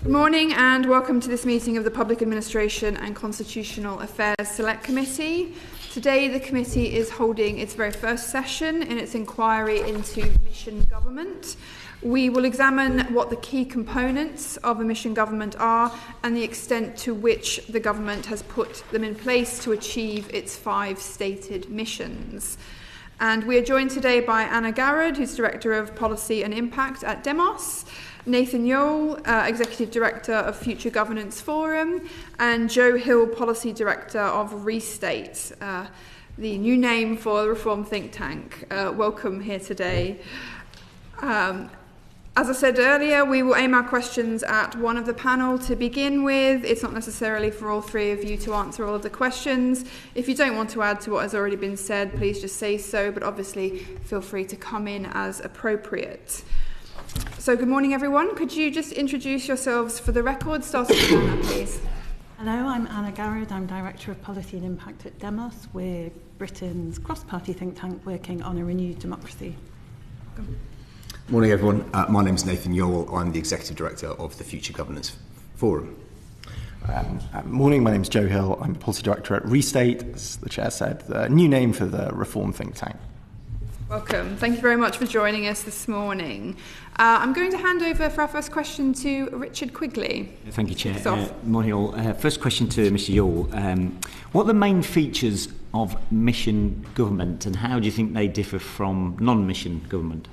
Good morning and welcome to this meeting of the Public Administration and Constitutional Affairs Select Committee. Today the committee is holding its very first session in its inquiry into mission government. We will examine what the key components of a mission government are and the extent to which the government has put them in place to achieve its 5 stated missions. And we are joined today by Anna Garrod, who's Director of Policy and Impact at Demos, Nathan Yeowell, Executive Director of Future Governance Forum, and Joe Hill, Policy Director of Restate, the new name for the Reform think tank. Welcome here today. As I said earlier, we will aim our questions at one of the panel to begin with. It's not necessarily for all 3 of you to answer all of the questions. If you don't want to add to what has already been said, please just say so, but obviously feel free to come in as appropriate. So good morning, everyone. Could you just introduce yourselves for the record, starting with Anna, please? Hello, I'm Anna Garrod. I'm Director of Policy and Impact at Demos. We're Britain's cross-party think tank working on a renewed democracy. Welcome. Morning, everyone. My name is Nathan Yeowell. I'm the Executive Director of the Future Governance Forum. Morning, my name is Joe Hill. I'm Policy Director at Restate, as the Chair said, the new name for the Reform think tank. Welcome. Thank you very much for joining us this morning. I'm going to hand over for our first question to Richard Quigley. Thank you, Chair. Morning all. First question to Mr Yeowell. What are the main features of mission government and how do you think they differ from non-mission government?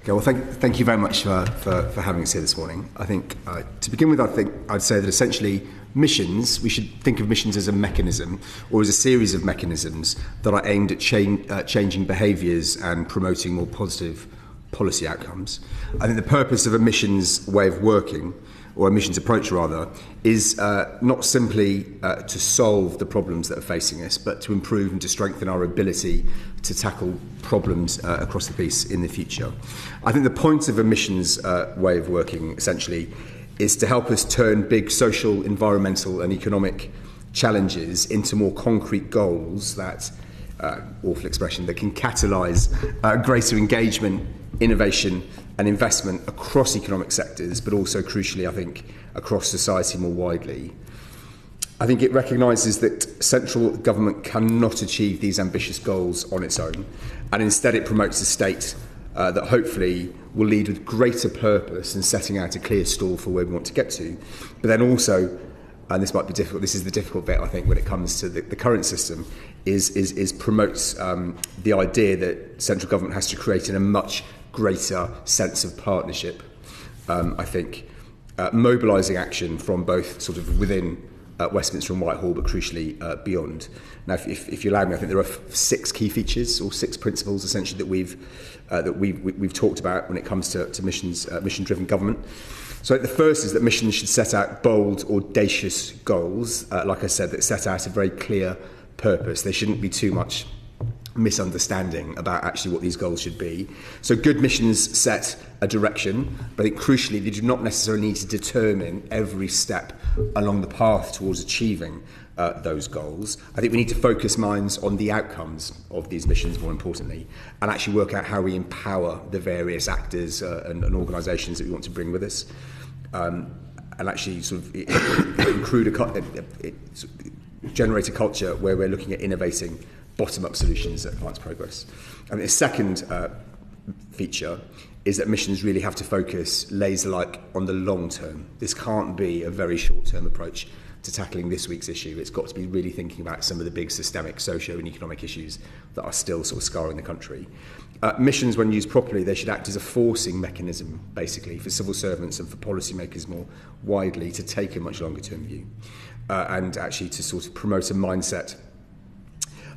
Okay, well, thank you very much for having us here this morning. I think, to begin with, I'd say that essentially missions, we should think of missions as a mechanism or as a series of mechanisms that are aimed at changing behaviours and promoting more positive policy outcomes. I think the purpose of a missions way of working, or a missions approach rather, is not simply to solve the problems that are facing us, but to improve and to strengthen our ability to tackle problems across the piece in the future. I think the point of a missions way of working, essentially, is to help us turn big social, environmental and economic challenges into more concrete goals that, awful expression, that can catalyse greater engagement, innovation and investment across economic sectors, but also crucially, I think, across society more widely. I think it recognises that central government cannot achieve these ambitious goals on its own, and instead it promotes a state that hopefully will lead with greater purpose in setting out a clear stall for where we want to get to, but then also, and this might be difficult, this is the difficult bit I think when it comes to the current system, is promotes the idea that central government has to create in a much greater sense of partnership. I think mobilising action from both sort of within Westminster and Whitehall, but crucially beyond. Now, if you allow me, I think there are 6 key features or 6 principles essentially that we've talked about when it comes to mission-driven government. So the first is that missions should set out bold, audacious goals, like I said, that set out a very clear purpose. There shouldn't be too much misunderstanding about actually what these goals should be. So good missions set a direction, but I think crucially they do not necessarily need to determine every step along the path towards achieving those goals. I think we need to focus minds on the outcomes of these missions, more importantly, and actually work out how we empower the various actors and organisations that we want to bring with us, and actually sort of generate a culture where we're looking at innovating bottom-up solutions that advance progress. And the second feature is that missions really have to focus laser-like on the long term. This can't be a very short-term approach to tackling this week's issue. It's got to be really thinking about some of the big systemic socio and economic issues that are still sort of scarring the country. Missions, when used properly, they should act as a forcing mechanism, basically, for civil servants and for policymakers more widely to take a much longer-term view and actually to sort of promote a mindset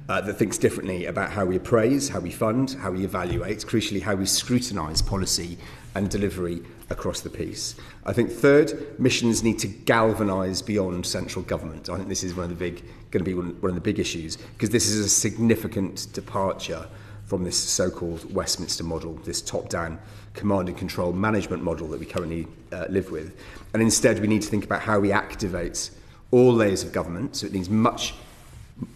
that thinks differently about how we appraise, how we fund, how we evaluate, crucially how we scrutinise policy and delivery across the piece. I think third, missions need to galvanise beyond central government. I think this is going to be one of the big issues, because this is a significant departure from this so-called Westminster model, this top-down command and control management model that we currently live with. And instead we need to think about how we activate all layers of government, so it needs much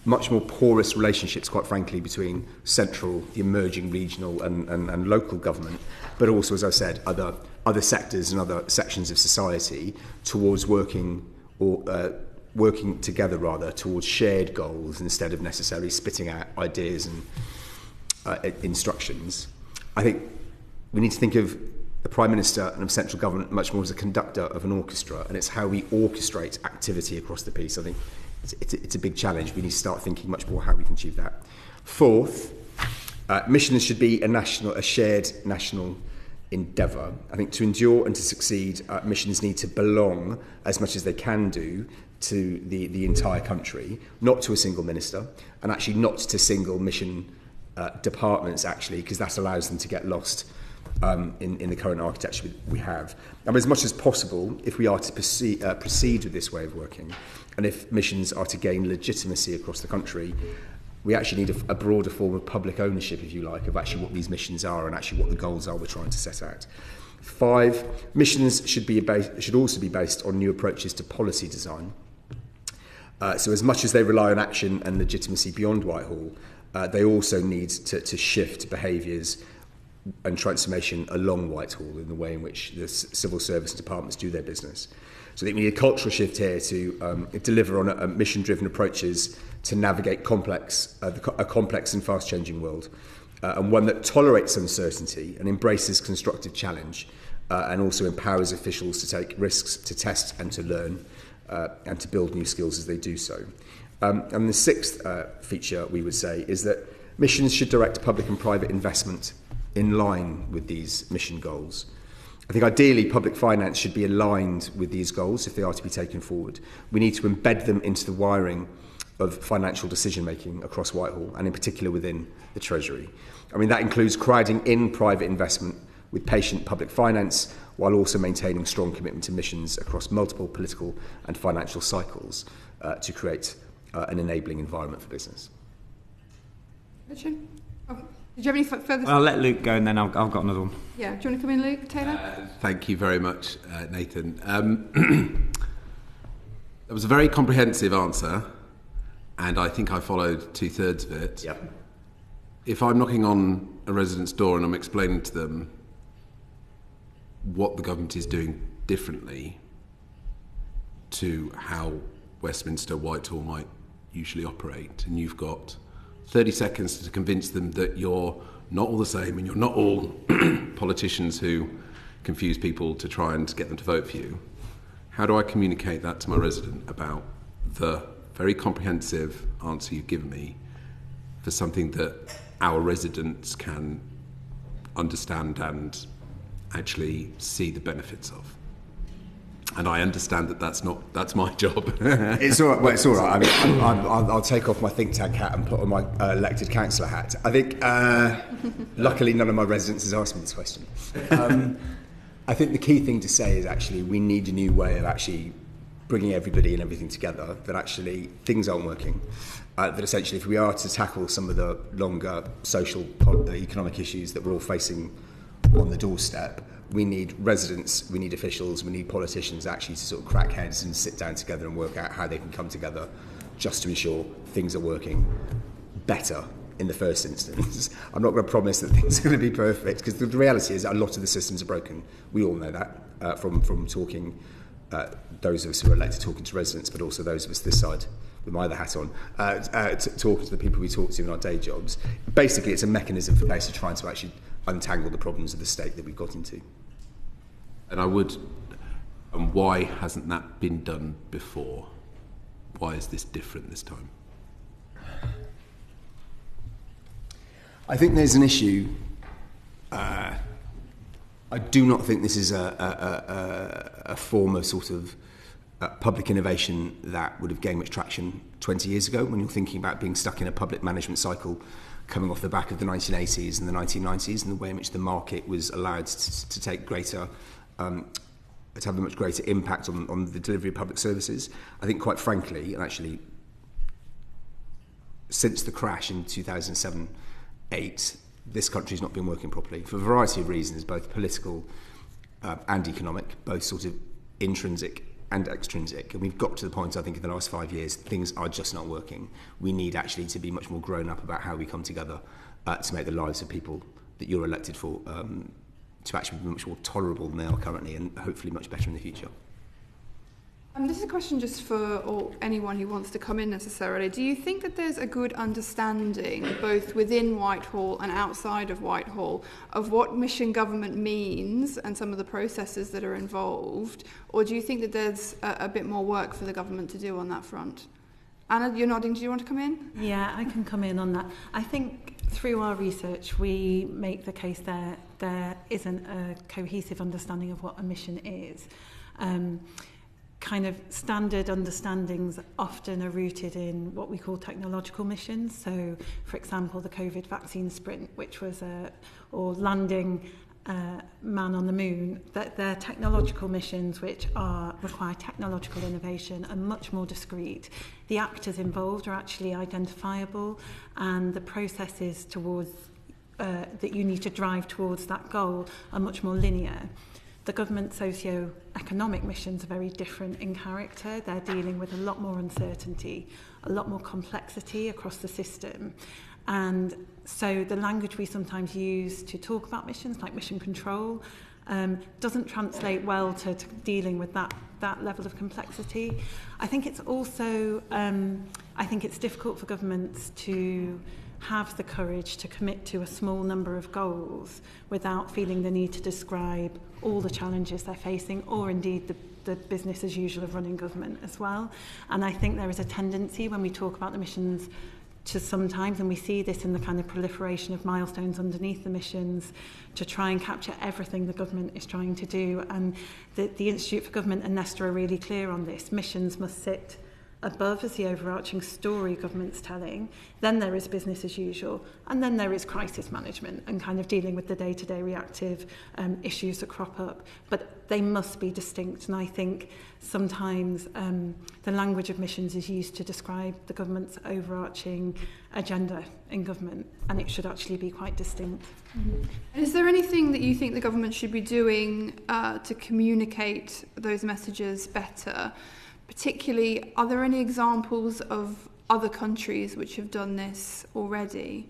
much more porous relationships, quite frankly, between central, the emerging regional and local government, but also, as I said, other sectors and other sections of society towards working together towards shared goals instead of necessarily spitting out ideas and instructions. I think we need to think of the Prime Minister and of central government much more as a conductor of an orchestra, and it's how we orchestrate activity across the piece. I think it's a big challenge. We need to start thinking much more how we can achieve that. Fourth, missions should be a shared national endeavour. I think to endure and to succeed, missions need to belong as much as they can do to the entire country, not to a single minister, and actually not to single mission departments, actually, because that allows them to get lost in the current architecture we have. And as much as possible, if we are to proceed with this way of working, and if missions are to gain legitimacy across the country, we actually need a broader form of public ownership, if you like, of actually what these missions are and actually what the goals are we're trying to set out. 5, missions should also be based on new approaches to policy design. So as much as they rely on action and legitimacy beyond Whitehall, they also need to shift behaviours and transformation along Whitehall in the way in which the civil service and departments do their business. So I think we need a cultural shift here to deliver on mission-driven approaches to navigate a complex and fast-changing world, and one that tolerates uncertainty and embraces constructive challenge, and also empowers officials to take risks, to test and to learn, and to build new skills as they do so. And the 6th feature, we would say, is that missions should direct public and private investment in line with these mission goals. I think ideally public finance should be aligned with these goals if they are to be taken forward. We need to embed them into the wiring of financial decision making across Whitehall, and in particular within the Treasury. I mean, that includes crowding in private investment with patient public finance, while also maintaining strong commitment to missions across multiple political and financial cycles to create an enabling environment for business. Richard? Oh, did you have any further? I'll let Luke go and then I've got another one. Yeah, do you want to come in, Luke? Taylor? Thank you very much, Nathan. That was a very comprehensive answer, and I think I followed 2/3 of it. Yep. If I'm knocking on a resident's door and I'm explaining to them what the government is doing differently to how Westminster, Whitehall might usually operate, and you've got 30 seconds to convince them that you're not all the same and you're not all politicians who confuse people to try and get them to vote for you, how do I communicate that to my resident about the very comprehensive answer you've given me for something that our residents can understand and actually see the benefits of? And I understand that that's my job. It's all right. Well, it's all right. I mean, I'll take off my think tank hat and put on my elected councillor hat. I think, luckily, none of my residents has asked me this question. I think the key thing to say is actually we need a new way of actually bringing everybody and everything together, that actually things aren't working. That essentially, if we are to tackle some of the longer social, economic issues that we're all facing on the doorstep, we need residents, we need officials, we need politicians actually to sort of crack heads and sit down together and work out how they can come together just to ensure things are working better in the first instance. I'm not going to promise that things are going to be perfect, because the reality is a lot of the systems are broken. We all know that from talking, those of us who are elected talking to residents, but also those of us this side with my other hat on, talking to the people we talk to in our day jobs. Basically, it's a mechanism for basically trying to actually untangle the problems of the state that we've got into. And why hasn't that been done before? Why is this different this time? I think there's an issue. I do not think this is a form of sort of public innovation that would have gained much traction 20 years ago, when you're thinking about being stuck in a public management cycle coming off the back of the 1980s and the 1990s, and the way in which the market was allowed to take greater, to have a much greater impact on the delivery of public services. I think, quite frankly, and actually, since the crash in 2007-8, this country's not been working properly for a variety of reasons, both political and economic, both sort of intrinsic and extrinsic. And we've got to the point, I think, in the last 5 years, things are just not working. We need actually to be much more grown up about how we come together to make the lives of people that you're elected for to actually be much more tolerable than they are currently, and hopefully much better in the future. This is a question just for anyone who wants to come in necessarily. Do you think that there's a good understanding, both within Whitehall and outside of Whitehall, of what mission government means and some of the processes that are involved? Or do you think that there's a bit more work for the government to do on that front? Anna, you're nodding. Do you want to come in? Yeah, I can come in on that. I think through our research, we make the case there isn't a cohesive understanding of what a mission is. Kind of standard understandings often are rooted in what we call technological missions. So, for example, the COVID vaccine sprint, which was or landing man on the moon, that they're technological missions which require technological innovation and much more discrete. The actors involved are actually identifiable, and the processes towards that you need to drive towards that goal are much more linear. The government socio-economic missions are very different in character. They're dealing with a lot more uncertainty, a lot more complexity across the system. And so the language we sometimes use to talk about missions, like mission control, doesn't translate well to dealing with that level of complexity. I think it's also, I think it's difficult for governments to have the courage to commit to a small number of goals without feeling the need to describe all the challenges they're facing, or indeed the business as usual of running government as well. And I think there is a tendency when we talk about the missions to sometimes, and we see this in the kind of proliferation of milestones underneath the missions, to try and capture everything the government is trying to do. And the Institute for Government and Nesta are really clear on this. Missions must sit above as the overarching story government's telling, then there is business as usual, and then there is crisis management and kind of dealing with the day-to-day reactive issues that crop up. But they must be distinct, and I think sometimes the language of missions is used to describe the government's overarching agenda in government, and it should actually be quite distinct. Mm-hmm. And is there anything that you think the government should be doing to communicate those messages better? Particularly, are there any examples of other countries which have done this already?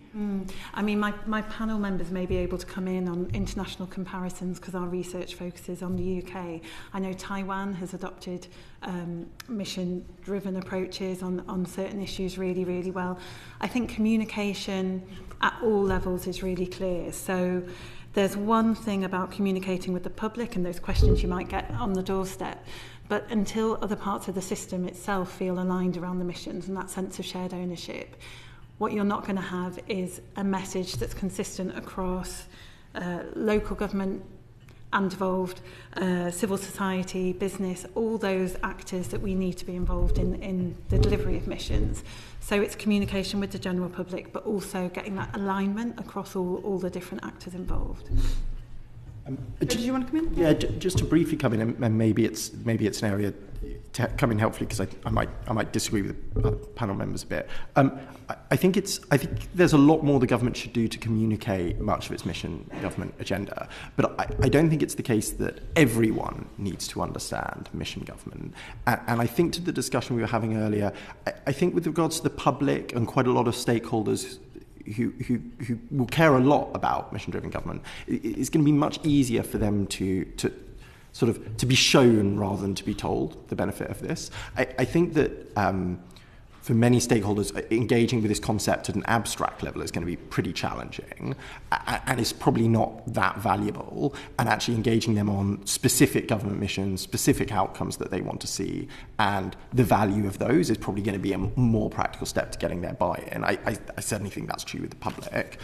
I mean, my panel members may be able to come in on international comparisons because our research focuses on the UK. I know Taiwan has adopted mission-driven approaches on certain issues really, really well. I think communication at all levels is really clear. So there's one thing about communicating with the public and those questions you might get on the doorstep, but until other parts of the system itself feel aligned around the missions and that sense of shared ownership, what you're not going to have is a message that's consistent across local government and involved, civil society, business, all those actors that we need to be involved in the delivery of missions. So it's communication with the general public, but also getting that alignment across all the different actors involved. Did you want to come in? Yeah, just to briefly come in, and maybe it's an area to come in helpfully, because I might disagree with the panel members a bit. I think there's a lot more the government should do to communicate much of its mission government agenda, but I don't think it's the case that everyone needs to understand mission government. And I think, to the discussion we were having earlier, I think with regards to the public and quite a lot of stakeholders who will care a lot about mission-driven government, it's going to be much easier for them to be shown rather than to be told the benefit of this. I think that for many stakeholders, engaging with this concept at an abstract level is going to be pretty challenging, and it's probably not that valuable. And actually engaging them on specific government missions, specific outcomes that they want to see, and the value of those is probably going to be a more practical step to getting their buy-in. I certainly think that's true with the public.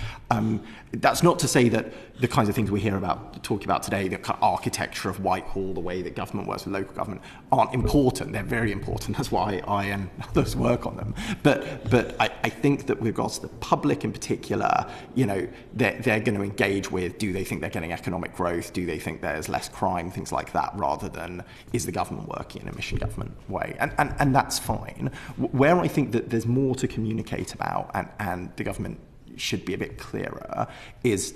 That's not to say that the kinds of things we hear talking about today, the architecture of Whitehall, the way that government works with local government, aren't important. They're very important. That's why I and others work on them. But I think that with regards to the public in particular, they're going to engage with, do they think they're getting economic growth? Do they think there's less crime? Things like that, rather than, is the government working in a mission government way? And that's fine. Where I think that there's more to communicate about, and the government should be a bit clearer, is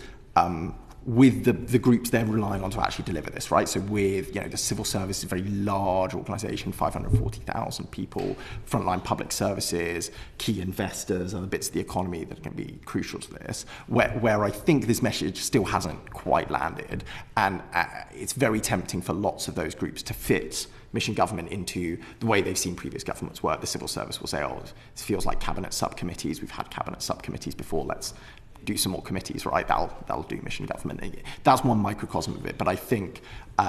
with the groups they're relying on to actually deliver this, right? So with, the civil service is a very large organisation, 540,000 people, frontline public services, key investors, other bits of the economy that are going to be crucial to this, where I think this message still hasn't quite landed. And it's very tempting for lots of those groups to fit mission government into the way they've seen previous governments work. The civil service will say, oh, this feels like cabinet subcommittees. We've had cabinet subcommittees before. Let's do some more committees, right? That'll do mission government. That's one microcosm of it. But I think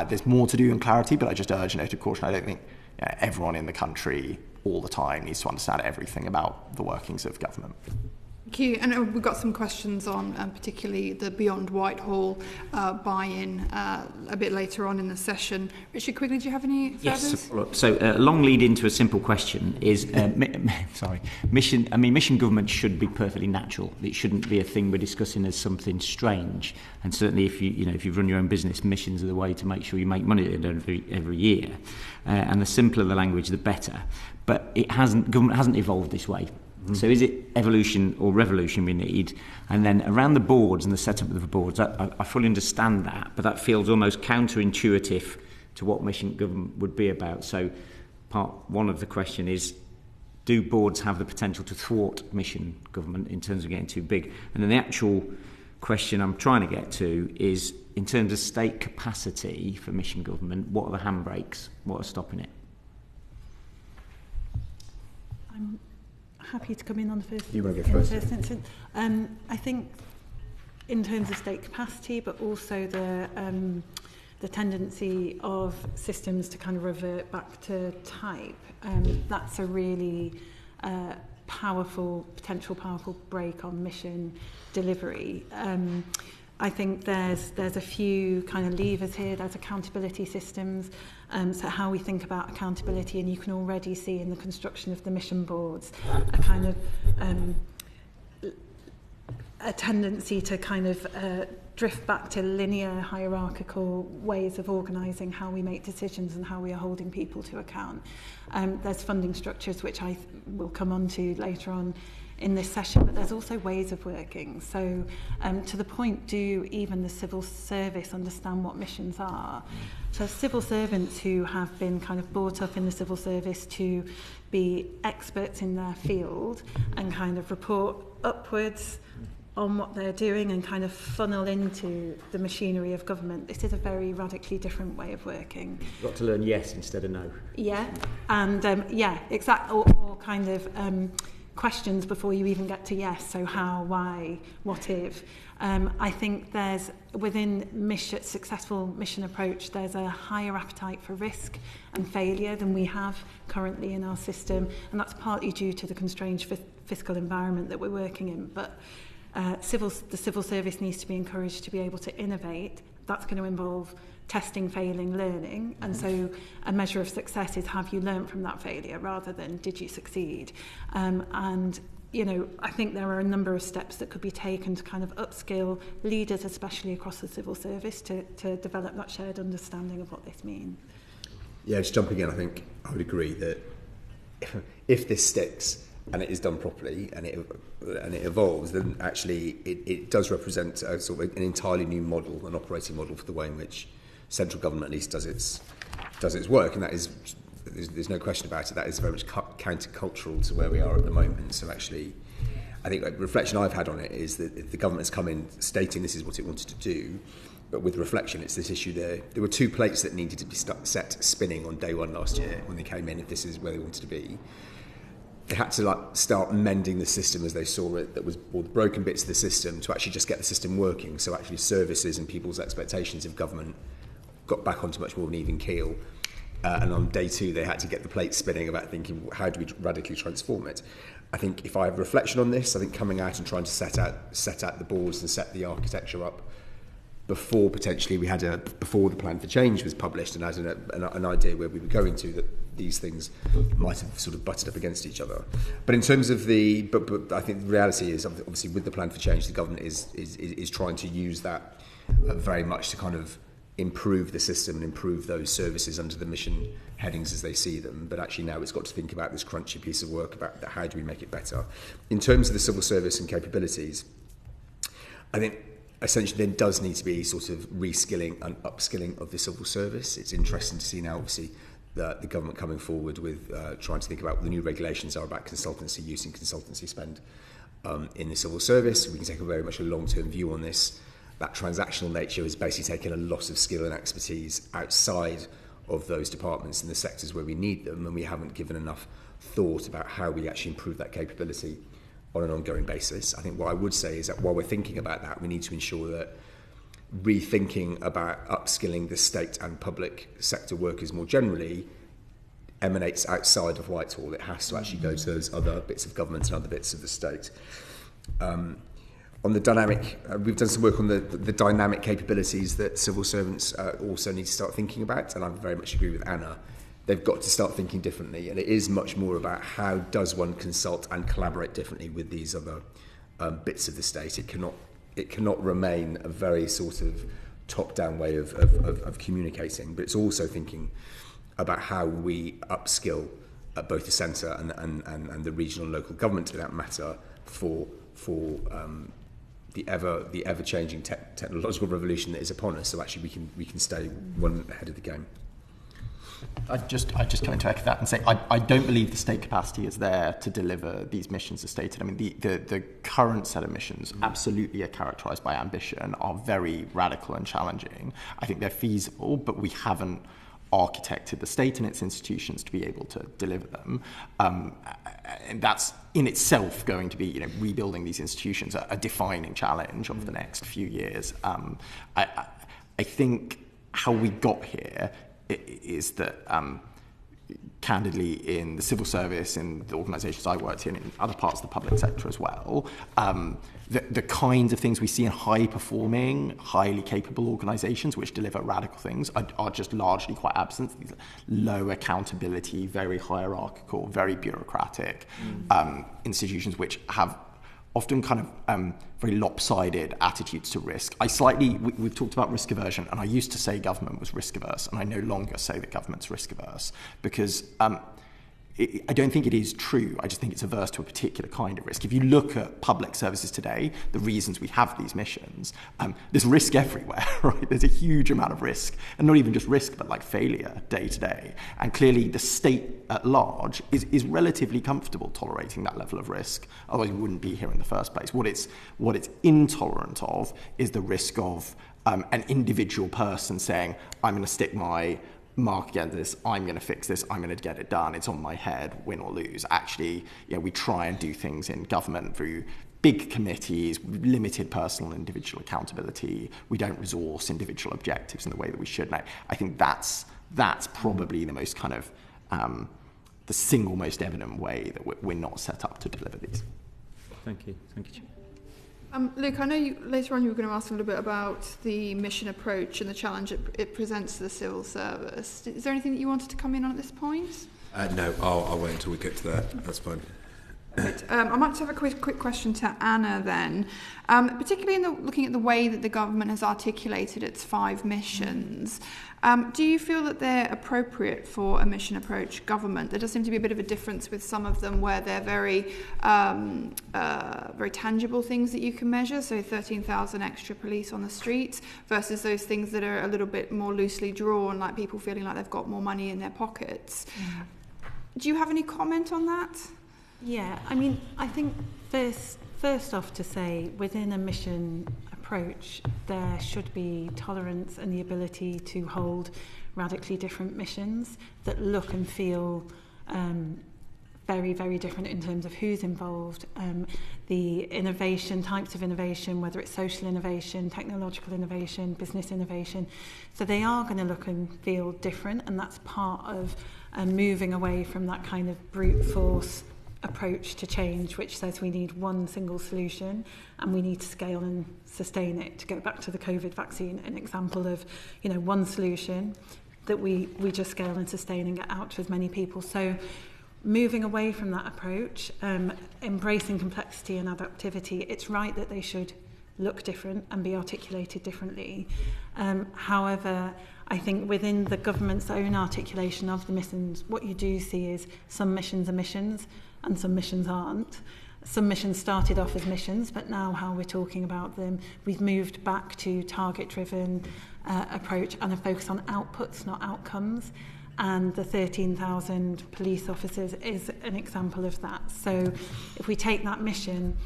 there's more to do in clarity, but I just urge a note of caution. I don't think everyone in the country all the time needs to understand everything about the workings of government. Thank you. And we've got some questions on particularly the Beyond Whitehall buy-in a bit later on in the session. Richard, quickly, do you have any furthers? Yes. So a long lead into a simple question is, mission government should be perfectly natural. It shouldn't be a thing we're discussing as something strange. And certainly if you run your own business, missions are the way to make sure you make money every year. And the simpler the language, the better. But government hasn't evolved this way. So is it evolution or revolution we need? And then around the boards and the setup of the boards, I fully understand that, but that feels almost counterintuitive to what mission government would be about. So part one of the question is, do boards have the potential to thwart mission government in terms of getting too big? And then the actual question I'm trying to get to is, in terms of state capacity for mission government, what are the handbrakes? What are stopping it? I'm happy to come in on the first. You want to go first? Instance. I think in terms of state capacity, but also the tendency of systems to kind of revert back to type, that's a really potential powerful break on mission delivery. I think there's a few kind of levers here. There's accountability systems, so how we think about accountability, and you can already see in the construction of the mission boards a kind of a tendency to kind of drift back to linear hierarchical ways of organising how we make decisions and how we are holding people to account. There's funding structures which I will come on to later on in this session, but there's also ways of working. So to the point, do even the civil service understand what missions are? So civil servants who have been kind of brought up in the civil service to be experts in their field and kind of report upwards on what they're doing and kind of funnel into the machinery of government. This is a very radically different way of working. You've got to learn yes instead of no. Yeah, and exactly, or kind of questions before you even get to yes. So how, why, what if? I think there's, within successful mission approach, there's a higher appetite for risk and failure than we have currently in our system, and that's partly due to the constrained fiscal environment that we're working in. But the civil service needs to be encouraged to be able to innovate. That's going to involve testing, failing, learning, and so a measure of success is, have you learned from that failure rather than did you succeed? And I think there are a number of steps that could be taken to kind of upskill leaders, especially across the civil service, to develop that shared understanding of what this means. Yeah, just jumping in, I think I would agree that if this sticks and it is done properly and it evolves, then actually it does represent a sort of an entirely new model, an operating model for the way in which central government at least does its work, and that is, there's no question about it, that is very much countercultural to where we are at the moment. So actually, I think the reflection I've had on it is that the government has come in stating this is what it wanted to do, but with reflection, it's this issue there were two plates that needed to be set spinning on day one last year when they came in, if this is where they wanted to be. They had to start mending the system as they saw it, that was all the broken bits of the system, to actually just get the system working. So actually services and people's expectations of government got back onto much more of an even keel. And on day two, they had to get the plate spinning about thinking, how do we radically transform it? I think if I have reflection on this, I think coming out and trying to set out the boards and set the architecture up before potentially before the plan for change was published and had an idea where we were going to, that these things might have sort of butted up against each other. But in terms of but I think the reality is, obviously with the plan for change, the government is trying to use that very much to kind of improve the system and improve those services under the mission headings as they see them. But actually now it's got to think about this crunchy piece of work about how do we make it better. In terms of the civil service and capabilities, I think essentially then does need to be sort of reskilling and upskilling of the civil service. It's interesting to see now, obviously, the government coming forward with trying to think about what the new regulations are about consultancy use and consultancy spend in the civil service. We can take a very much a long-term view on this. That transactional nature has basically taken a lot of skill and expertise outside of those departments in the sectors where we need them, and we haven't given enough thought about how we actually improve that capability on an ongoing basis. I think what I would say is that while we're thinking about that, we need to ensure that rethinking about upskilling the state and public sector workers more generally emanates outside of Whitehall. It has to actually go to those other bits of government and other bits of the state. On the dynamic, we've done some work on the dynamic capabilities that civil servants also need to start thinking about, and I very much agree with Anna. They've got to start thinking differently, and it is much more about how does one consult and collaborate differently with these other bits of the state. It cannot remain a very sort of top-down way of communicating, but it's also thinking about how we upskill at both the centre and the regional and local government, for that matter, for the ever-changing technological revolution that is upon us. So actually we can stay one ahead of the game. I just going to echo that and say I don't believe the state capacity is there to deliver these missions as stated. I mean, the current set of missions absolutely are characterised by ambition, are very radical and challenging. I think they're feasible, but we haven't architected the state and its institutions to be able to deliver them. And that's in itself going to be, rebuilding these institutions a defining challenge of the next few years. I think how we got here is that, candidly, in the civil service, in the organisations I worked in other parts of the public sector as well, the kinds of things we see in high-performing, highly capable organisations which deliver radical things are just largely quite absent. These low accountability, very hierarchical, very bureaucratic institutions which have often kind of very lopsided attitudes to risk. We've talked about risk aversion, and I used to say government was risk averse, and I no longer say that government's risk averse, because I don't think it is true. I just think it's averse to a particular kind of risk. If you look at public services today, the reasons we have these missions, there's risk everywhere, right? There's a huge amount of risk, and not even just risk, but like failure day to day. And clearly the state at large is relatively comfortable tolerating that level of risk. Otherwise we wouldn't be here in the first place. What it's intolerant of is the risk of an individual person saying, I'm going to stick my mark against this, I'm going to fix this, I'm going to get it done, it's on my head, win or lose. Actually, we try and do things in government through big committees, limited personal and individual accountability. We don't resource individual objectives in the way that we should. And I think that's probably the most kind of the single most evident way that we're not set up to deliver these. Thank you, Chair. Luke, I know later on you were going to ask a little bit about the mission approach and the challenge it presents to the civil service. Is there anything that you wanted to come in on at this point? No, I'll wait until we get to that. That's fine. Right. I might just have a quick question to Anna then, particularly looking at the way that the government has articulated its 5 missions. Do you feel that they're appropriate for a mission approach government? There does seem to be a bit of a difference with some of them where they're very tangible things that you can measure, so 13,000 extra police on the streets, versus those things that are a little bit more loosely drawn, like people feeling like they've got more money in their pockets. Do you have any comment on that? Yeah, I mean, I think first off to say, within a mission approach, there should be tolerance and the ability to hold radically different missions that look and feel very, very different in terms of who's involved, the innovation, types of innovation, whether it's social innovation, technological innovation, business innovation. So they are going to look and feel different, and that's part of moving away from that kind of brute force approach to change, which says we need one single solution and we need to scale and sustain it. To go back to the COVID vaccine, an example of one solution that we just scale and sustain and get out to as many people. So moving away from that approach, embracing complexity and adaptivity, it's right that they should look different and be articulated differently. However, I think within the government's own articulation of the missions, what you do see is some missions are missions and some missions aren't. Some missions started off as missions, but now how we're talking about them, we've moved back to target-driven approach and a focus on outputs, not outcomes. And the 13,000 police officers is an example of that. So if we take that mission,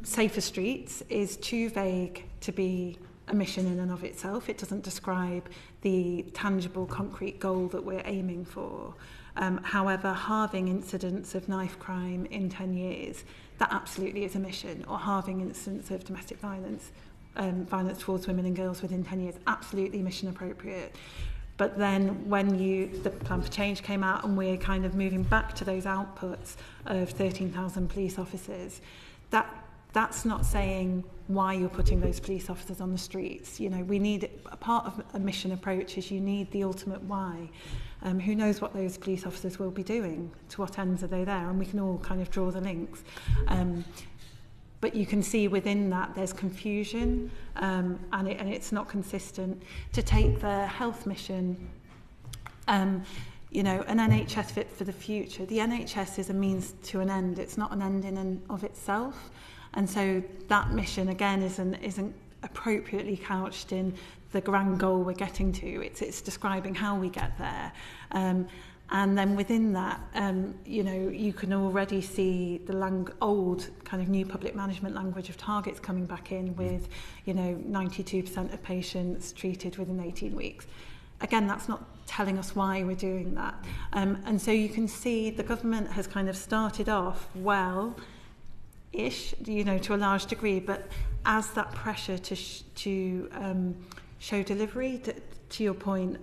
Safer Streets is too vague to be a mission in and of itself. It doesn't describe the tangible, concrete goal that we're aiming for. However, halving incidents of knife crime in 10 years, that absolutely is a mission, or halving incidents of domestic violence, violence towards women and girls within 10 years, absolutely mission appropriate. But then when the Plan for Change came out and we're kind of moving back to those outputs of 13,000 police officers, that's not saying why you're putting those police officers on the streets. You know, we need, a part of a mission approach is you need the ultimate why. Who knows what those police officers will be doing? To what ends are they there? And we can all kind of draw the links. But you can see within that there's confusion, and it's not consistent. To take the health mission, you know, an NHS fit for the future. The NHS is a means to an end. It's not an end in and of itself. And so that mission, again, isn't appropriately couched in the grand goal we're getting to. It's describing how we get there. And then within that, you know, you can already see the old kind of new public management language of targets coming back in with, you know, 92% of patients treated within 18 weeks. Again, that's not telling us why we're doing that. And so you can see the government has kind of started off well-ish, you know, to a large degree, but as that pressure to show delivery, to your point,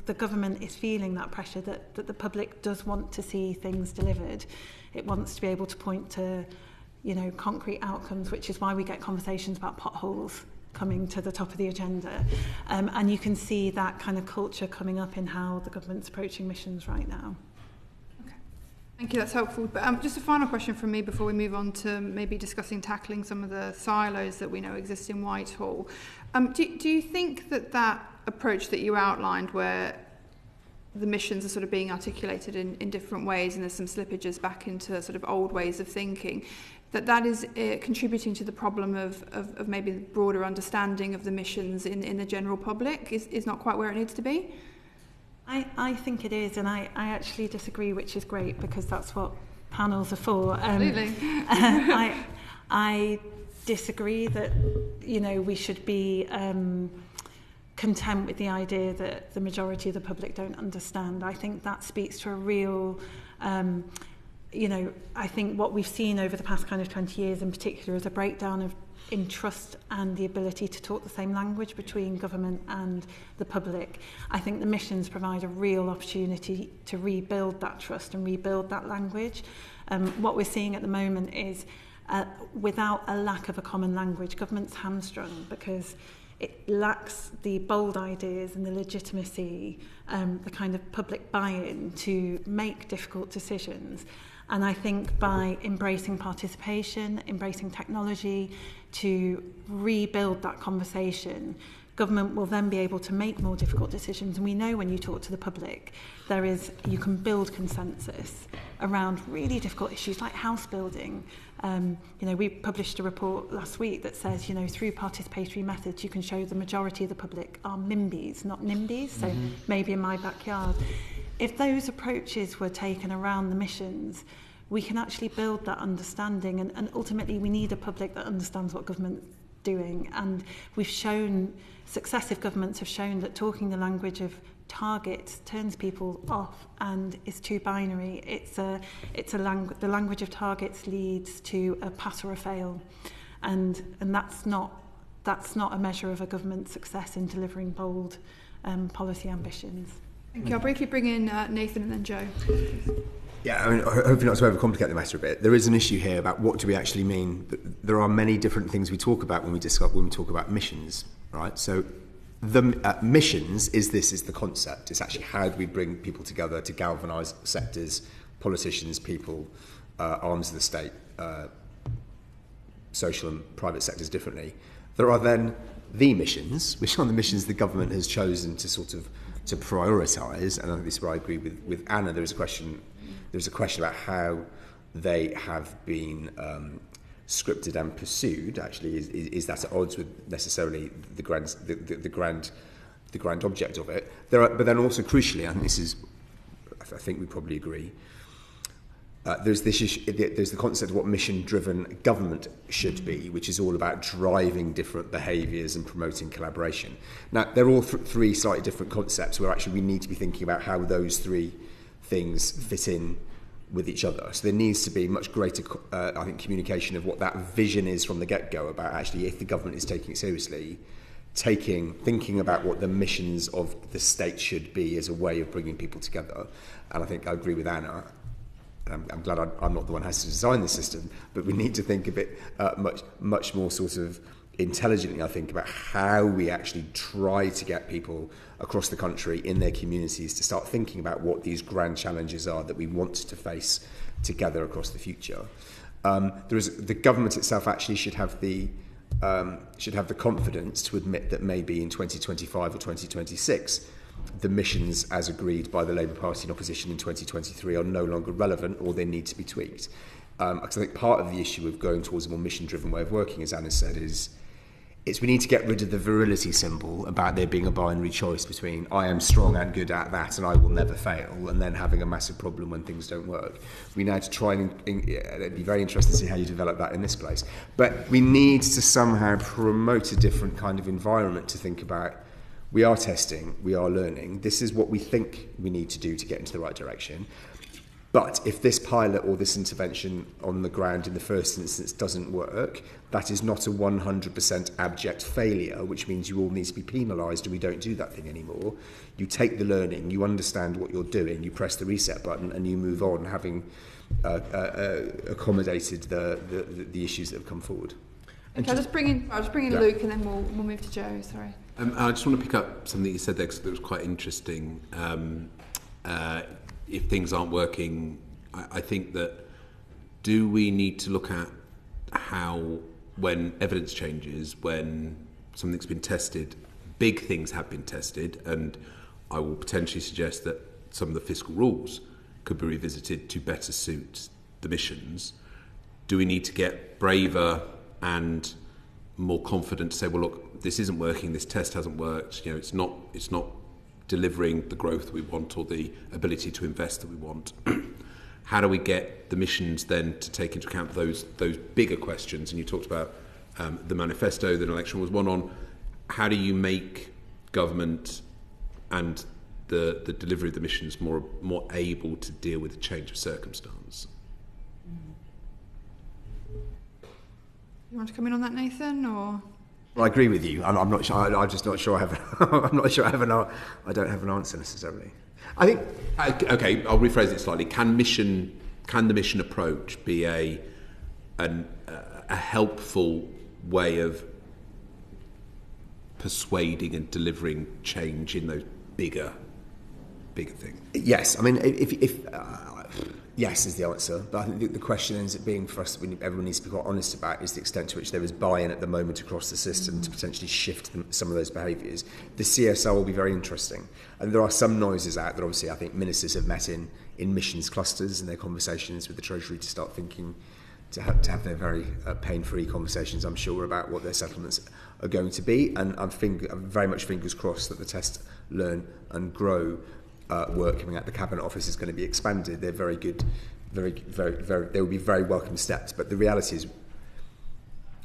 the government is feeling that pressure that the public does want to see things delivered. It wants to be able to point to, you know, concrete outcomes, which is why we get conversations about potholes coming to the top of the agenda. And you can see that kind of culture coming up in how the government's approaching missions right now. Okay. Thank you, that's helpful. But just a final question from me before we move on to maybe tackling some of the silos that we know exist in Whitehall. Do you think that approach that you outlined, where the missions are sort of being articulated in different ways and there's some slippages back into sort of old ways of thinking, that is contributing to the problem of maybe the broader understanding of the missions in the general public is not quite where it needs to be? I think it is, and I actually disagree, which is great because that's what panels are for. Absolutely. I disagree that, you know, we should be content with the idea that the majority of the public don't understand. I think that speaks to a real, you know, I think what we've seen over the past kind of 20 years in particular is a breakdown in trust and the ability to talk the same language between government and the public. I think the missions provide a real opportunity to rebuild that trust and rebuild that language. What we're seeing at the moment is without a lack of a common language, government's hamstrung because it lacks the bold ideas and the legitimacy, the kind of public buy-in to make difficult decisions. And I think by embracing participation, embracing technology to rebuild that conversation, government will then be able to make more difficult decisions. And we know when you talk to the public, you can build consensus around really difficult issues like house building. You know, we published a report last week that says, you know, through participatory methods, you can show the majority of the public are MIMBYs, not NIMBYs, so maybe in my backyard. If those approaches were taken around the missions, we can actually build that understanding, and ultimately we need a public that understands what government's doing. And we've shown, successive governments have shown that talking the language of targets turns people off and is too binary. The language of targets leads to a pass or a fail, and that's not a measure of a government's success in delivering bold policy ambitions. Thank you. I'll briefly bring in Nathan and then Joe. Yeah, I mean, hopefully not to overcomplicate the matter a bit. There is an issue here about what do we actually mean. There are many different things we talk about when we talk about missions, right? So the missions is the concept. It's actually how do we bring people together to galvanise sectors, politicians, people, arms of the state, social and private sectors differently. There are then the missions, which are the missions the government has chosen to sort of to prioritise, and I think this is where I agree with Anna. There's a question about how they have been scripted and pursued. Actually, is that at odds with necessarily the grand object of it? But then also crucially, and I think we probably agree. There's this issue, there's the concept of what mission-driven government should be, which is all about driving different behaviours and promoting collaboration. Now, they're all three slightly different concepts where actually we need to be thinking about how those three things fit in with each other. So there needs to be much greater, I think, communication of what that vision is from the get-go about actually if the government is taking it seriously, thinking about what the missions of the state should be as a way of bringing people together. And I think I agree with Anna. I'm glad I'm not the one who has to design the system, but we need to think a bit much more sort of intelligently, I think, about how we actually try to get people across the country in their communities to start thinking about what these grand challenges are that we want to face together across the future. The government itself actually should have the confidence to admit that maybe in 2025 or 2026 the missions as agreed by the Labour Party in opposition in 2023 are no longer relevant or they need to be tweaked. Because I think part of the issue of going towards a more mission-driven way of working, as Anna said, is we need to get rid of the virility symbol about there being a binary choice between I am strong and good at that and I will never fail, and then having a massive problem when things don't work. We now to try and it'd be very interesting to see how you develop that in this place. But we need to somehow promote a different kind of environment to think about. We are testing, we are learning. This is what we think we need to do to get into the right direction. But if this pilot or this intervention on the ground in the first instance doesn't work, that is not a 100% abject failure, which means you all need to be penalised and we don't do that thing anymore. You take the learning, you understand what you're doing, you press the reset button and you move on, having accommodated the issues that have come forward. Okay, I'll just bring in Luke and then we'll move to Joe, sorry. I just want to pick up something you said there because it was quite interesting. If things aren't working, I think that do we need to look at how, when evidence changes, when something's been tested, big things have been tested, and I will potentially suggest that some of the fiscal rules could be revisited to better suit the missions. Do we need to get braver and more confident to say, well, look, this isn't working, this test hasn't worked, it's not delivering the growth that we want or the ability to invest that we want? How do we get the missions then to take into account those bigger questions? And you talked about the manifesto, the election was one on how do you make government and the delivery of the missions more able to deal with the change of circumstance? You want to come in on that, Nathan, or? Well, I agree with you. I'm not sure. I'm just not sure. I'm not sure. I don't have an answer necessarily. I think. Okay, I'll rephrase it slightly. Can the mission approach be a helpful way of persuading and delivering change in those bigger things? Yes. I mean, if yes is the answer, but I think the question ends up being for us, everyone needs to be quite honest about, is the extent to which there is buy-in at the moment across the system to potentially shift some of those behaviours. The CSR will be very interesting, and there are some noises out that obviously I think ministers have met in missions clusters in their conversations with the Treasury to start thinking, to have their very pain-free conversations, I'm sure, about what their settlements are going to be, and I'm very much fingers crossed that the test, learn and grow work coming out the Cabinet Office is going to be expanded. They're very good, very, they will be very welcome steps. But the reality is,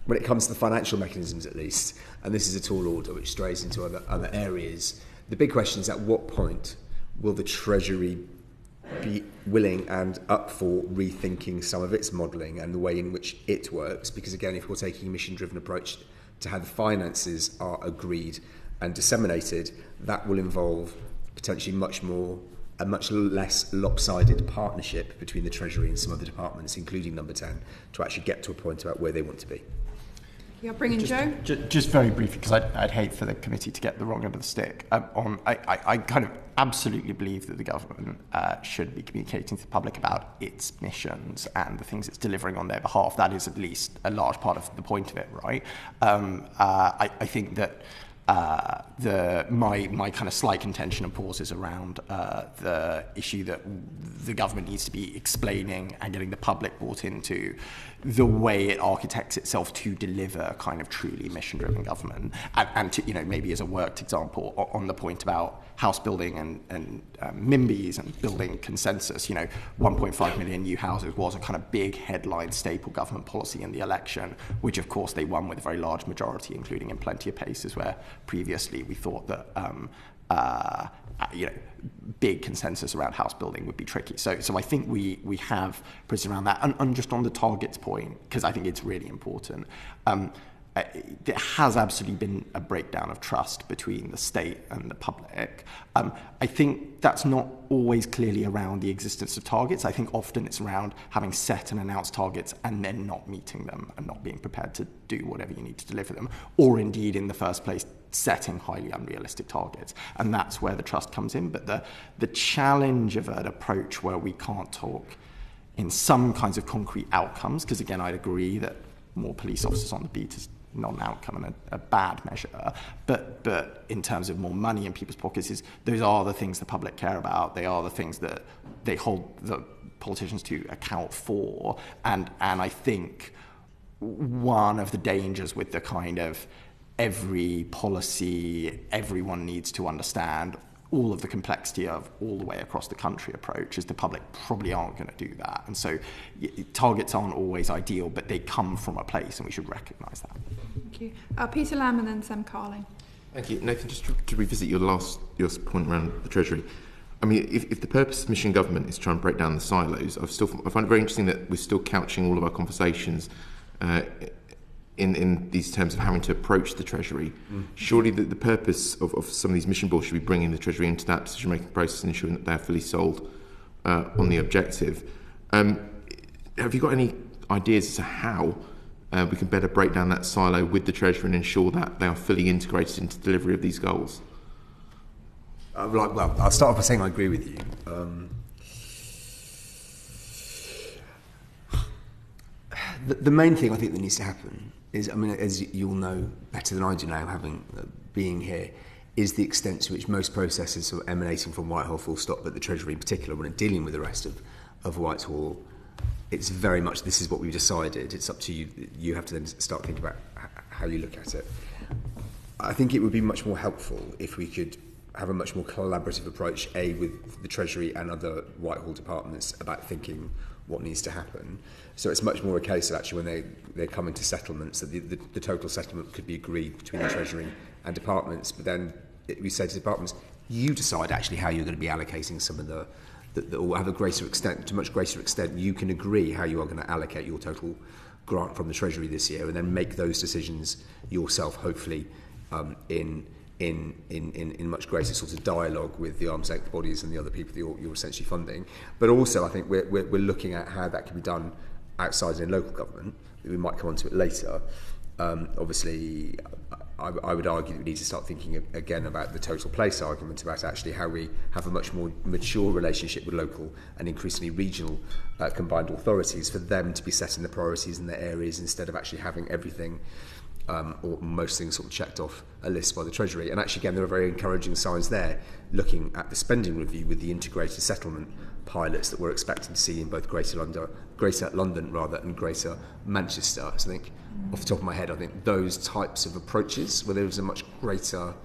when it comes to the financial mechanisms at least, and this is a tall order which strays into other areas, the big question is at what point will the Treasury be willing and up for rethinking some of its modelling and the way in which it works? Because again, if we're taking a mission-driven approach to how the finances are agreed and disseminated, that will involve potentially a much less lopsided partnership between the Treasury and some other departments, including Number 10, to actually get to a point about where they want to be. Yeah, bring in Joe. Just very briefly, because I'd hate for the committee to get the wrong end of the stick. I kind of absolutely believe that the government should be communicating to the public about its missions and the things it's delivering on their behalf. That is at least a large part of the point of it, right? I think that my kind of slight contention and pause is around the issue that the government needs to be explaining and getting the public brought into the way it architects itself to deliver kind of truly mission-driven government, and to, maybe as a worked example on the point about house building and MIMBYs and building consensus. 1.5 million new houses was a kind of big headline staple government policy in the election, which of course they won with a very large majority, including in plenty of places where previously we thought that big consensus around house building would be tricky. So I think we have principles around that. And just on the targets point, because I think it's really important, there has absolutely been a breakdown of trust between the state and the public. I think that's not always clearly around the existence of targets. I think often it's around having set and announced targets and then not meeting them and not being prepared to do whatever you need to deliver them, or indeed in the first place setting highly unrealistic targets. And that's where the trust comes in. But the challenge of an approach where we can't talk in some kinds of concrete outcomes, because again, I'd agree that more police officers on the beat is not an outcome and a bad measure, but in terms of more money in people's pockets, those are the things the public care about. They are the things that they hold the politicians to account for. And I think one of the dangers with the kind of every policy everyone needs to understand all of the complexity of all the way across the country approach is the public probably aren't going to do that. And so targets aren't always ideal, but they come from a place and we should recognise that. Thank you. Peter Lamb and then Sam Carling. Thank you. Nathan, just to revisit your point around the Treasury. I mean, if the purpose of mission government is to try and break down the silos, I find it very interesting that we're still couching all of our conversations in these terms of having to approach the Treasury. Surely the purpose of some of these mission boards should be bringing the Treasury into that decision-making process and ensuring that they're fully sold on the objective. Have you got any ideas as to how we can better break down that silo with the Treasury and ensure that they are fully integrated into the delivery of these goals? Well, I'll start off by saying I agree with you. The main thing I think that needs to happen is, I mean, as you'll know better than I do now, being here, is the extent to which most processes are emanating from Whitehall full stop, but the Treasury in particular, when it's dealing with the rest of Whitehall, it's very much this is what we've decided. It's up to you. You have to then start thinking about how you look at it. I think it would be much more helpful if we could have a much more collaborative approach, with the Treasury and other Whitehall departments about thinking what needs to happen. So it's much more a case of actually when they come into settlements that the total settlement could be agreed between the Treasury and departments, but then we say to departments, you decide actually how you're going to be allocating some of the or have a greater extent, to much greater extent, you can agree how you are going to allocate your total grant from the Treasury this year, and then make those decisions yourself, hopefully, in much greater sort of dialogue with the arm's length bodies and the other people that you're essentially funding. But also, I think we're looking at how that can be done outside in local government. We might come on to it later. Obviously, I would argue that we need to start thinking again about the total place argument, about actually how we have a much more mature relationship with local and increasingly regional combined authorities, for them to be setting the priorities in their areas instead of actually having everything or most things sort of checked off a list by the Treasury. And actually, again, there are very encouraging signs there, looking at the spending review with the integrated settlement pilots that we're expecting to see in both Greater London and Greater Manchester. So I think, off the top of my head, I think those types of approaches, where there is a much greater,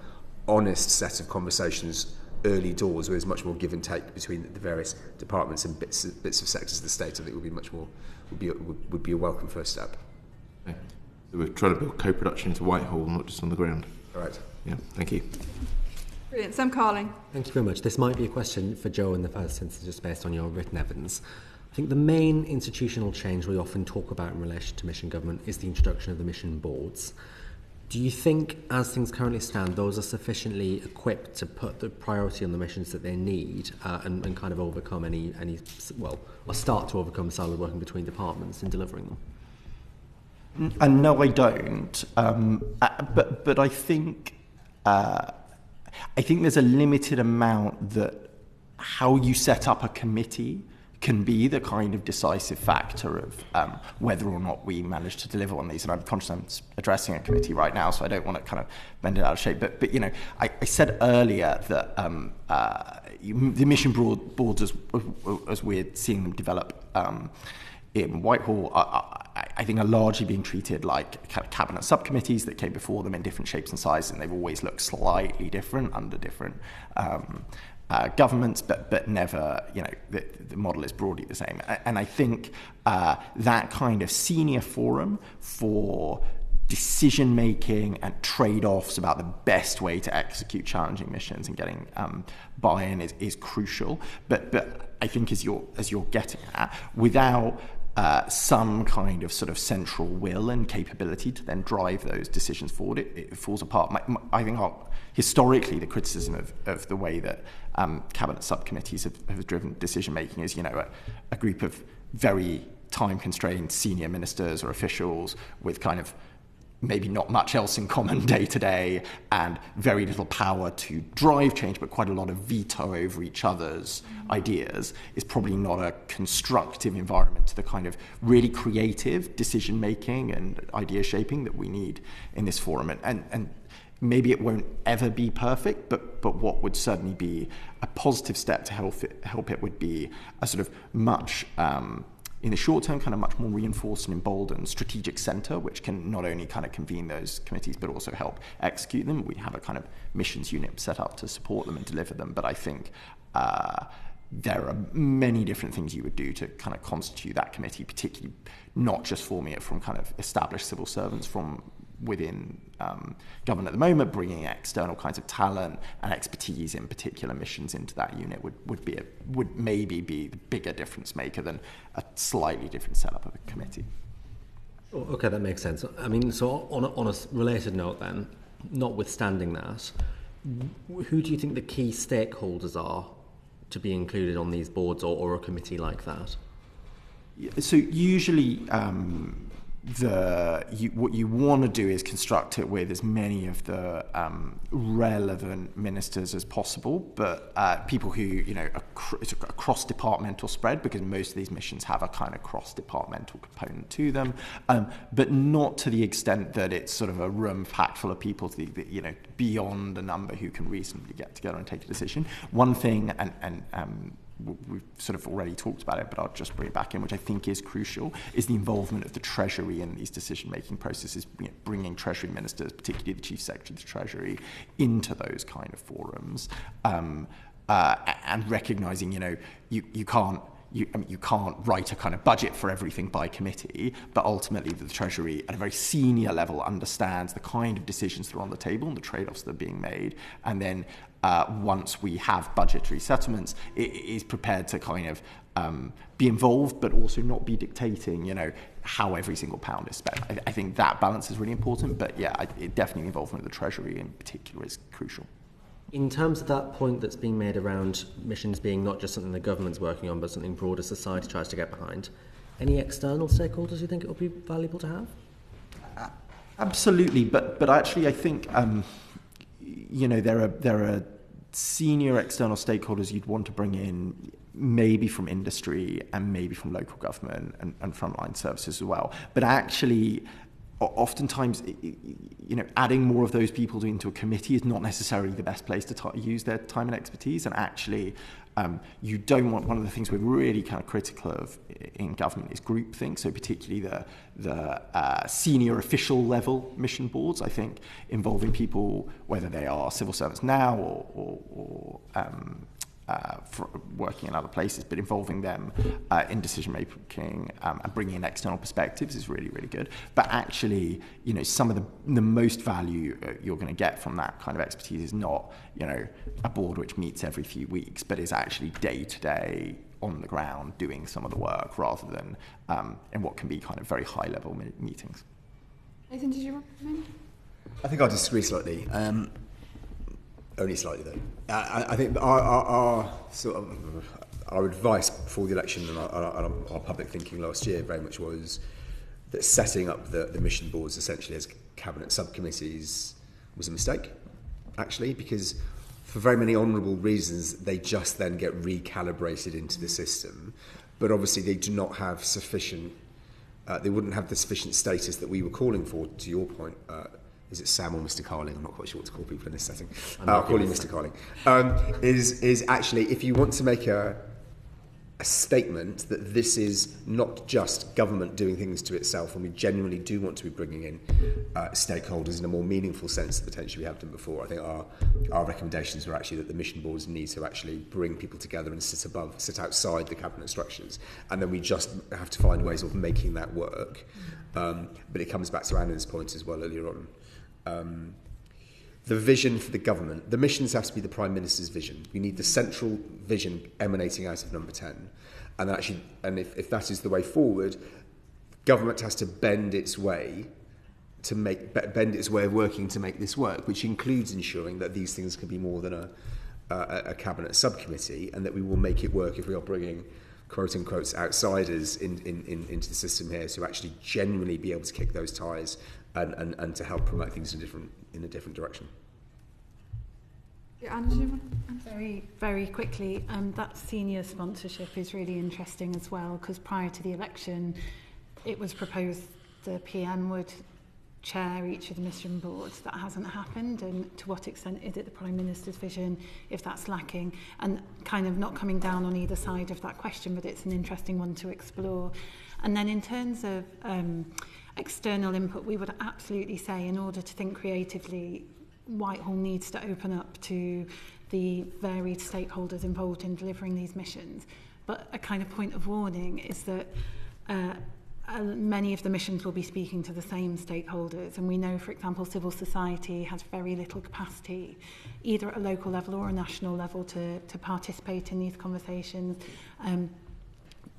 honest set of conversations early doors, where there's much more give and take between the various departments and bits of sectors of the state, I think would be a welcome first step. Okay. So we're trying to build co-production into Whitehall, not just on the ground. All right. Yeah, thank you. Brilliant. Sam Carling. Thank you very much. This might be a question for Joe in the first instance, just based on your written evidence. I think the main institutional change we often talk about in relation to mission government is the introduction of the mission boards. Do you think, as things currently stand, those are sufficiently equipped to put the priority on the missions that they need and kind of overcome or start to overcome silo working between departments in delivering them? And no, I don't. But I think there's a limited amount that how you set up a committee can be the kind of decisive factor of whether or not we manage to deliver on these. And I'm conscious I'm addressing a committee right now, so I don't want to kind of bend it out of shape. But you know, I said earlier that the mission boards, as we're seeing them develop in Whitehall, I think are largely being treated like kind of cabinet subcommittees that came before them in different shapes and sizes, and they've always looked slightly different under different governments, but never, you know, the model is broadly the same. And I think that kind of senior forum for decision making and trade-offs about the best way to execute challenging missions and getting buy-in is crucial. But I think as you're getting at, without some kind of sort of central will and capability to then drive those decisions forward, it falls apart. I think historically the criticism of the way that cabinet subcommittees have driven decision making is, you know, a group of very time constrained senior ministers or officials with kind of maybe not much else in common day to day and very little power to drive change, but quite a lot of veto over each other's ideas, is probably not a constructive environment to the kind of really creative decision making and idea shaping that we need in this forum. And maybe it won't ever be perfect, but what would certainly be a positive step to help it would be a sort of much in the short term, kind of much more reinforced and emboldened strategic centre, which can not only kind of convene those committees, but also help execute them. We have a kind of missions unit set up to support them and deliver them. But I think there are many different things you would do to kind of constitute that committee, particularly not just forming it from kind of established civil servants from within government at the moment, bringing external kinds of talent and expertise in particular missions into that unit would maybe be the bigger difference maker than a slightly different setup of a committee. Okay, that makes sense. I mean, so on a related note then, notwithstanding that, who do you think the key stakeholders are to be included on these boards or a committee like that? So usually what you want to do is construct it with as many of the relevant ministers as possible, but people who, you know, it's a cross-departmental spread, because most of these missions have a kind of cross-departmental component to them, but not to the extent that it's sort of a room packed full of people, you know, beyond a number who can reasonably get together and take a decision. One thing, and we've sort of already talked about it, but I'll just bring it back in, which I think is crucial, is the involvement of the Treasury in these decision-making processes, you know, bringing Treasury ministers, particularly the Chief Secretary of the Treasury, into those kind of forums, and recognising, you know, you can't write a kind of budget for everything by committee, but ultimately the Treasury at a very senior level understands the kind of decisions that are on the table and the trade-offs that are being made, and then once we have budgetary settlements, it is prepared to kind of be involved, but also not be dictating, you know, how every single pound is spent. I think that balance is really important, but yeah, definitely involvement of the Treasury in particular is crucial. In terms of that point that's being made around missions being not just something the government's working on, but something broader society tries to get behind, any external stakeholders you think it would be valuable to have? Absolutely, but actually I think you know, there are senior external stakeholders you'd want to bring in, maybe from industry and maybe from local government and frontline services as well. But actually, oftentimes, you know, adding more of those people into a committee is not necessarily the best place to use their time and expertise. And actually, you don't want, one of the things we're really kind of critical of in government is groupthink. So particularly the senior official level mission boards, I think, involving people, whether they are civil servants now or for working in other places, but involving them in decision making and bringing in external perspectives is really, really good. But actually, you know, some of the most value you're going to get from that kind of expertise is not, you know, a board which meets every few weeks, but is actually day to day on the ground doing some of the work, rather than in what can be kind of very high level meetings. Nathan, did you recommend? I think I'll disagree slightly. Only slightly, though. I think our sort of our advice before the election and our public thinking last year very much was that setting up the mission boards essentially as cabinet subcommittees was a mistake, actually, because for very many honourable reasons they just then get recalibrated into the system. but obviously they do not have sufficient, they wouldn't have the sufficient status that we were calling for, to your point. Is it Sam or Mr. Carling? I'm not quite sure what to call people in this setting. I'll call you Mr. Carling. Is actually, if you want to make a statement that this is not just government doing things to itself, and we genuinely do want to be bringing in stakeholders in a more meaningful sense than potentially we have done before. I think our recommendations were actually that the mission boards need to actually bring people together and sit outside the cabinet structures, and then we just have to find ways of making that work. But it comes back to Anna's point as well earlier on. The vision for the government, the missions have to be the Prime Minister's vision. We need the central vision emanating out of number 10. And actually, and if that is the way forward, government has to bend its way of working to make this work, which includes ensuring that these things can be more than a cabinet subcommittee, and that we will make it work if we are bringing quote unquote outsiders into the system here to actually genuinely be able to kick those ties and to help promote things in a different direction. Yeah, Anna, do you want? Very, very quickly, that senior sponsorship is really interesting as well, because prior to the election, it was proposed the PM would chair each of the mission boards. That hasn't happened, and to what extent is it the Prime Minister's vision if that's lacking? And kind of not coming down on either side of that question, but it's an interesting one to explore. And then in terms of external input, we would absolutely say, in order to think creatively, Whitehall needs to open up to the varied stakeholders involved in delivering these missions. But a kind of point of warning is that many of the missions will be speaking to the same stakeholders, and we know, for example, civil society has very little capacity, either at a local level or a national level, to participate in these conversations.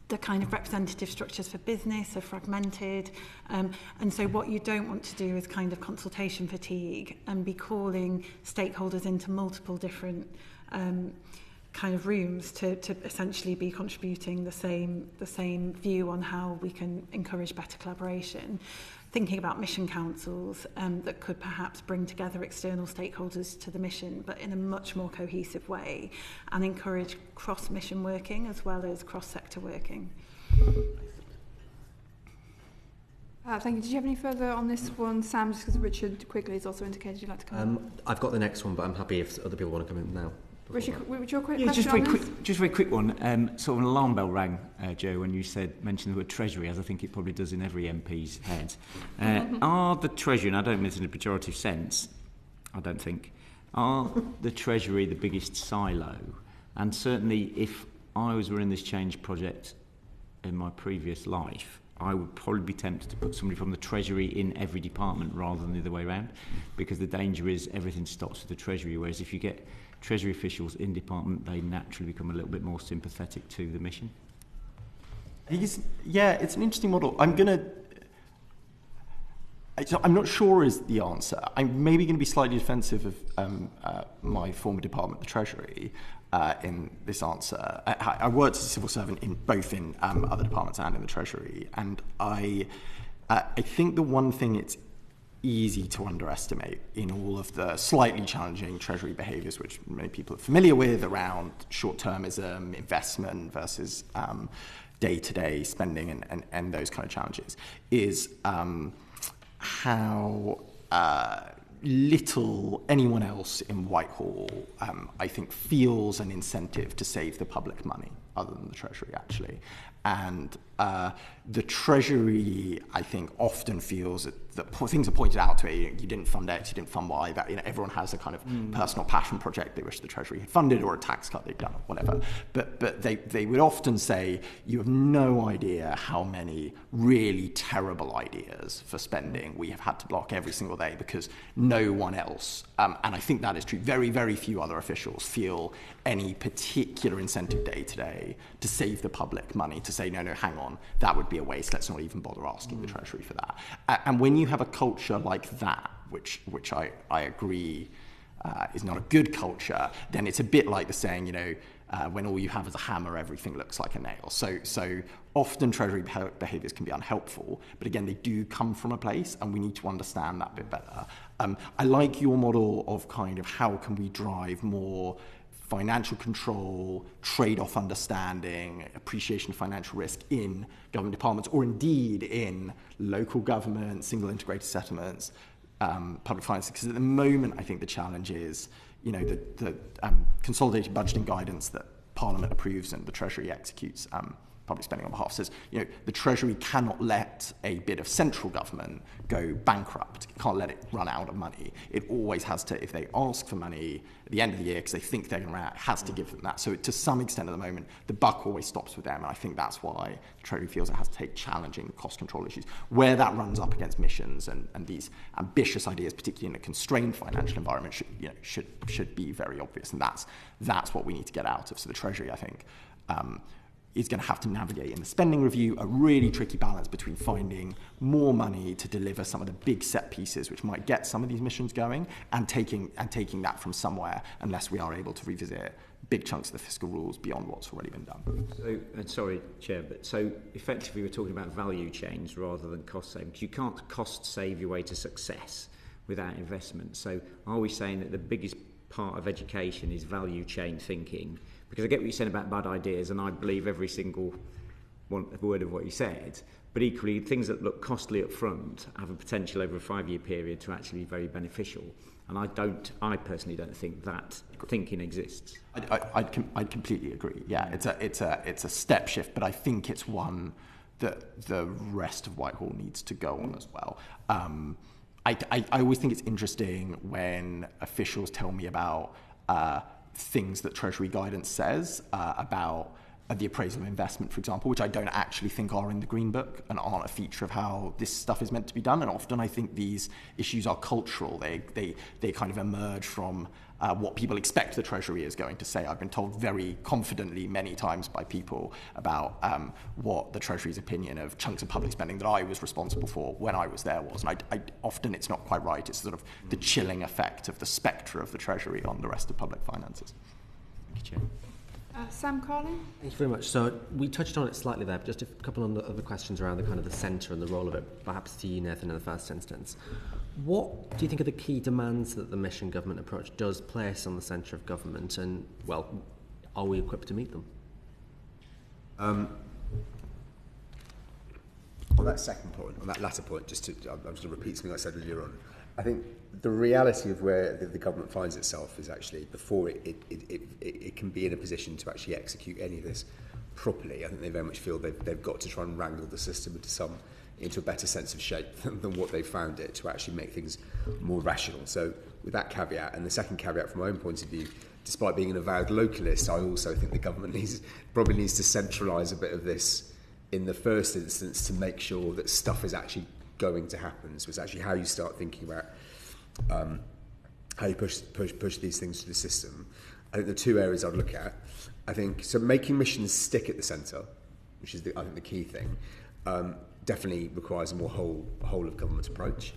The kind of representative structures for business are fragmented, and so what you don't want to do is kind of consultation fatigue and be calling stakeholders into multiple different kind of rooms to essentially be contributing the same view on how we can encourage better collaboration. Thinking about mission councils that could perhaps bring together external stakeholders to the mission, but in a much more cohesive way, and encourage cross-mission working as well as cross-sector working. Thank you. Did you have any further on this one, Sam? Just because Richard quickly has also indicated you'd like to come in. I've got the next one, but I'm happy if other people want to come in now. Richard, would your quick Yeah, question just very quick one. Sort of an alarm bell rang, Joe, when you mentioned the word Treasury, as I think it probably does in every MP's head. Are the Treasury, and I don't mean this in a pejorative sense, I don't think, are the Treasury the biggest silo? And certainly if I was running this change project in my previous life, I would probably be tempted to put somebody from the Treasury in every department rather than the other way around, because the danger is everything stops with the Treasury, whereas if you get Treasury officials in department, they naturally become a little bit more sympathetic to the mission. It's an interesting model. I'm not sure is the answer. I'm maybe going to be slightly defensive of my former department, the Treasury, in this answer. I worked as a civil servant in both other departments and in the Treasury, and I think the one thing it's easy to underestimate in all of the slightly challenging Treasury behaviours, which many people are familiar with, around short-termism, investment versus day-to-day spending and those kind of challenges, is how little anyone else in Whitehall, I think, feels an incentive to save the public money, other than the Treasury, actually. And the Treasury, I think, often feels that things are pointed out to it. You didn't fund X, you didn't fund Y. That everyone has a kind of personal passion project they wish the Treasury had funded, or a tax cut they've done, or whatever. But they would often say, you have no idea how many really terrible ideas for spending we have had to block every single day because no one else, and I think that is true, very, very few other officials feel any particular incentive day to day to save the public money, to say, no, hang on, that would be a waste, let's not even bother asking the Treasury for that. And when you have a culture like that, which I agree is not a good culture, then it's a bit like the saying, when all you have is a hammer, everything looks like a nail. So often Treasury behaviours can be unhelpful, but again, they do come from a place, and we need to understand that bit better. I like your model of kind of how can we drive more financial control, trade-off understanding, appreciation of financial risk in government departments, or indeed in local government, single integrated settlements, public finance. Because at the moment, I think the challenge is, the consolidated budgeting guidance that Parliament approves and the Treasury executes public spending on behalf says, the Treasury cannot let a bit of central government go bankrupt. It can't let it run out of money. It always has to, if they ask for money at the end of the year because they think they're going to run out, it has to give them that. So to some extent at the moment, the buck always stops with them. And I think that's why the Treasury feels it has to take challenging cost control issues. Where that runs up against missions and these ambitious ideas, particularly in a constrained financial environment, should be very obvious. And that's what we need to get out of. So the Treasury, I think, is going to have to navigate in the spending review a really tricky balance between finding more money to deliver some of the big set pieces which might get some of these missions going and taking that from somewhere unless we are able to revisit big chunks of the fiscal rules beyond what's already been done. So, and sorry, Chair, but so effectively we're talking about value chains rather than cost saving, because you can't cost save your way to success without investment. So are we saying that the biggest part of education is value chain thinking? Because I get what you're saying about bad ideas, and I believe every single word of what you said, but equally things that look costly up front have a potential over a 5-year period to actually be very beneficial. And I personally don't think that thinking exists. I'd completely agree. Yeah, it's a step shift, but I think it's one that the rest of Whitehall needs to go on as well. I always think it's interesting when officials tell me about things that Treasury guidance says about the appraisal of investment, for example, which I don't actually think are in the Green Book and aren't a feature of how this stuff is meant to be done. And often I think these issues are cultural. They kind of emerge from what people expect the Treasury is going to say. I've been told very confidently many times by people about what the Treasury's opinion of chunks of public spending that I was responsible for when I was there was. And I often it's not quite right. It's sort of the chilling effect of the spectre of the Treasury on the rest of public finances. Thank you, Chair. Sam Carlin? Thank you very much. So we touched on it slightly there, but just a couple of other questions around the kind of the centre and the role of it, perhaps to you, Nathan, in the first instance. What do you think are the key demands that the mission government approach does place on the centre of government, and, well, are we equipped to meet them? On that second point, on that latter point, I'm just going to repeat something I said earlier on. I think the reality of where the government finds itself is actually before it can be in a position to actually execute any of this properly. I think they very much feel they've got to try and wrangle the system into a better sense of shape than what they found it to actually make things more rational. So with that caveat, and the second caveat from my own point of view, despite being an avowed localist, I also think the government probably needs to centralise a bit of this in the first instance to make sure that stuff is actually going to happen. So it's actually how you start thinking about how you push these things through the system. I think the two areas I'd look at, I think, so making missions stick at the centre, which is I think the key thing, definitely requires a more whole of government approach,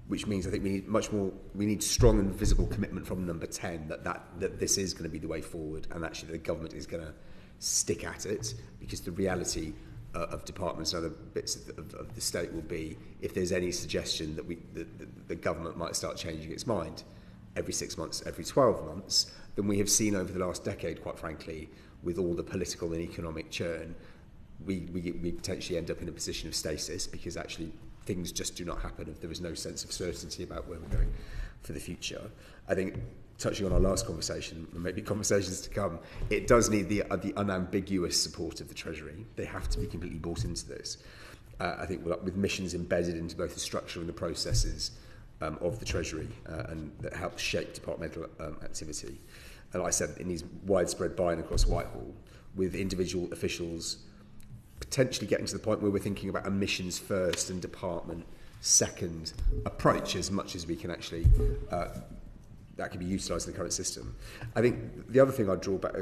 which means I think we need strong and visible commitment from number 10 that this is going to be the way forward, and actually the government is going to stick at it, because the reality of departments and other bits of the state will be, if there's any suggestion that the government might start changing its mind every 6 months, every 12 months, then we have seen over the last decade, quite frankly, with all the political and economic churn, we potentially end up in a position of stasis, because actually things just do not happen if there is no sense of certainty about where we're going for the future. I think, touching on our last conversation, and maybe conversations to come, it does need the unambiguous support of the Treasury. They have to be completely bought into this. I think with missions embedded into both the structure and the processes of the Treasury, and that helps shape departmental activity. And like I said, it needs widespread buy-in across Whitehall, with individual officials potentially getting to the point where we're thinking about a missions first and department second approach, as much as we can actually that can be utilised in the current system. I think the other thing I'd draw back,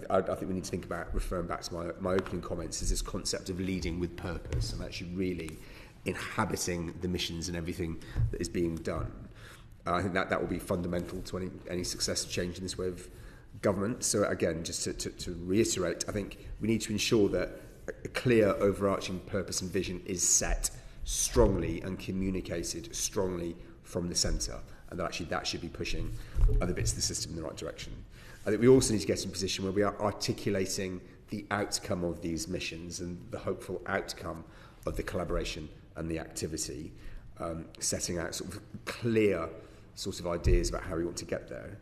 I think we need to think about, referring back to my opening comments, is this concept of leading with purpose and actually really inhabiting the missions and everything that is being done. I think that will be fundamental to any successive change in this way of government. So again, just to reiterate, I think we need to ensure that a clear overarching purpose and vision is set strongly and communicated strongly from the centre. and that actually that should be pushing other bits of the system in the right direction. I think we also need to get in a position where we are articulating the outcome of these missions and the hopeful outcome of the collaboration and the activity, setting out sort of clear sort of ideas about how we want to get there.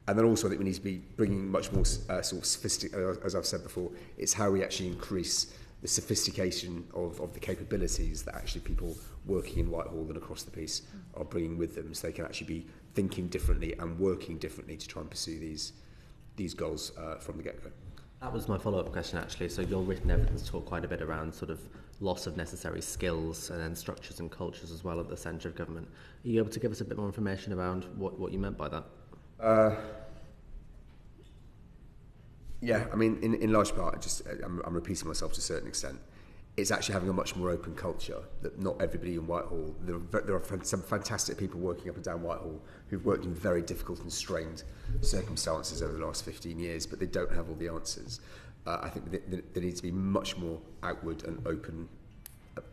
And then also I think we need to be bringing much more sort of sophisticated, as I've said before, it's how we actually increase the sophistication of the capabilities that actually people working in Whitehall and across the piece are bringing with them, so they can actually be thinking differently and working differently to try and pursue these goals from the get-go. That was my follow-up question, actually. So your written evidence talked quite a bit around sort of loss of necessary skills and then structures and cultures as well at the centre of government. Are you able to give us a bit more information around what you meant by that? Yeah, I mean, in large part, I'm repeating myself to a certain extent. It's actually having a much more open culture, that not everybody in Whitehall, there are some fantastic people working up and down Whitehall who've worked in very difficult and strained circumstances over the last 15 years, but they don't have all the answers. I think there needs to be much more outward and open,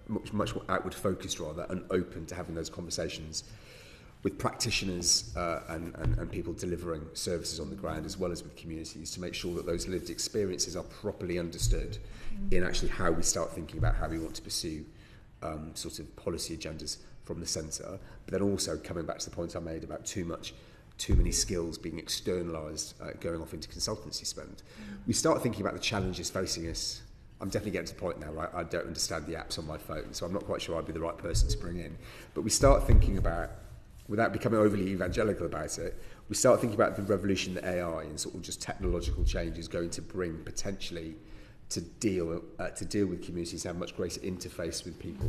much more outward focused rather, and open to having those conversations with practitioners and people delivering services on the ground, as well as with communities, to make sure that those lived experiences are properly understood in actually how we start thinking about how we want to pursue sort of policy agendas from the centre. But then also coming back to the point I made about too many skills being externalised, going off into consultancy spend. We start thinking about the challenges facing us. I'm definitely getting to the point now where I don't understand the apps on my phone, so I'm not quite sure I'd be the right person to bring in. But we start thinking about, without becoming overly evangelical about it, we start thinking about the revolution that AI and sort of just technological change is going to bring potentially to deal with communities, have much greater interface with people.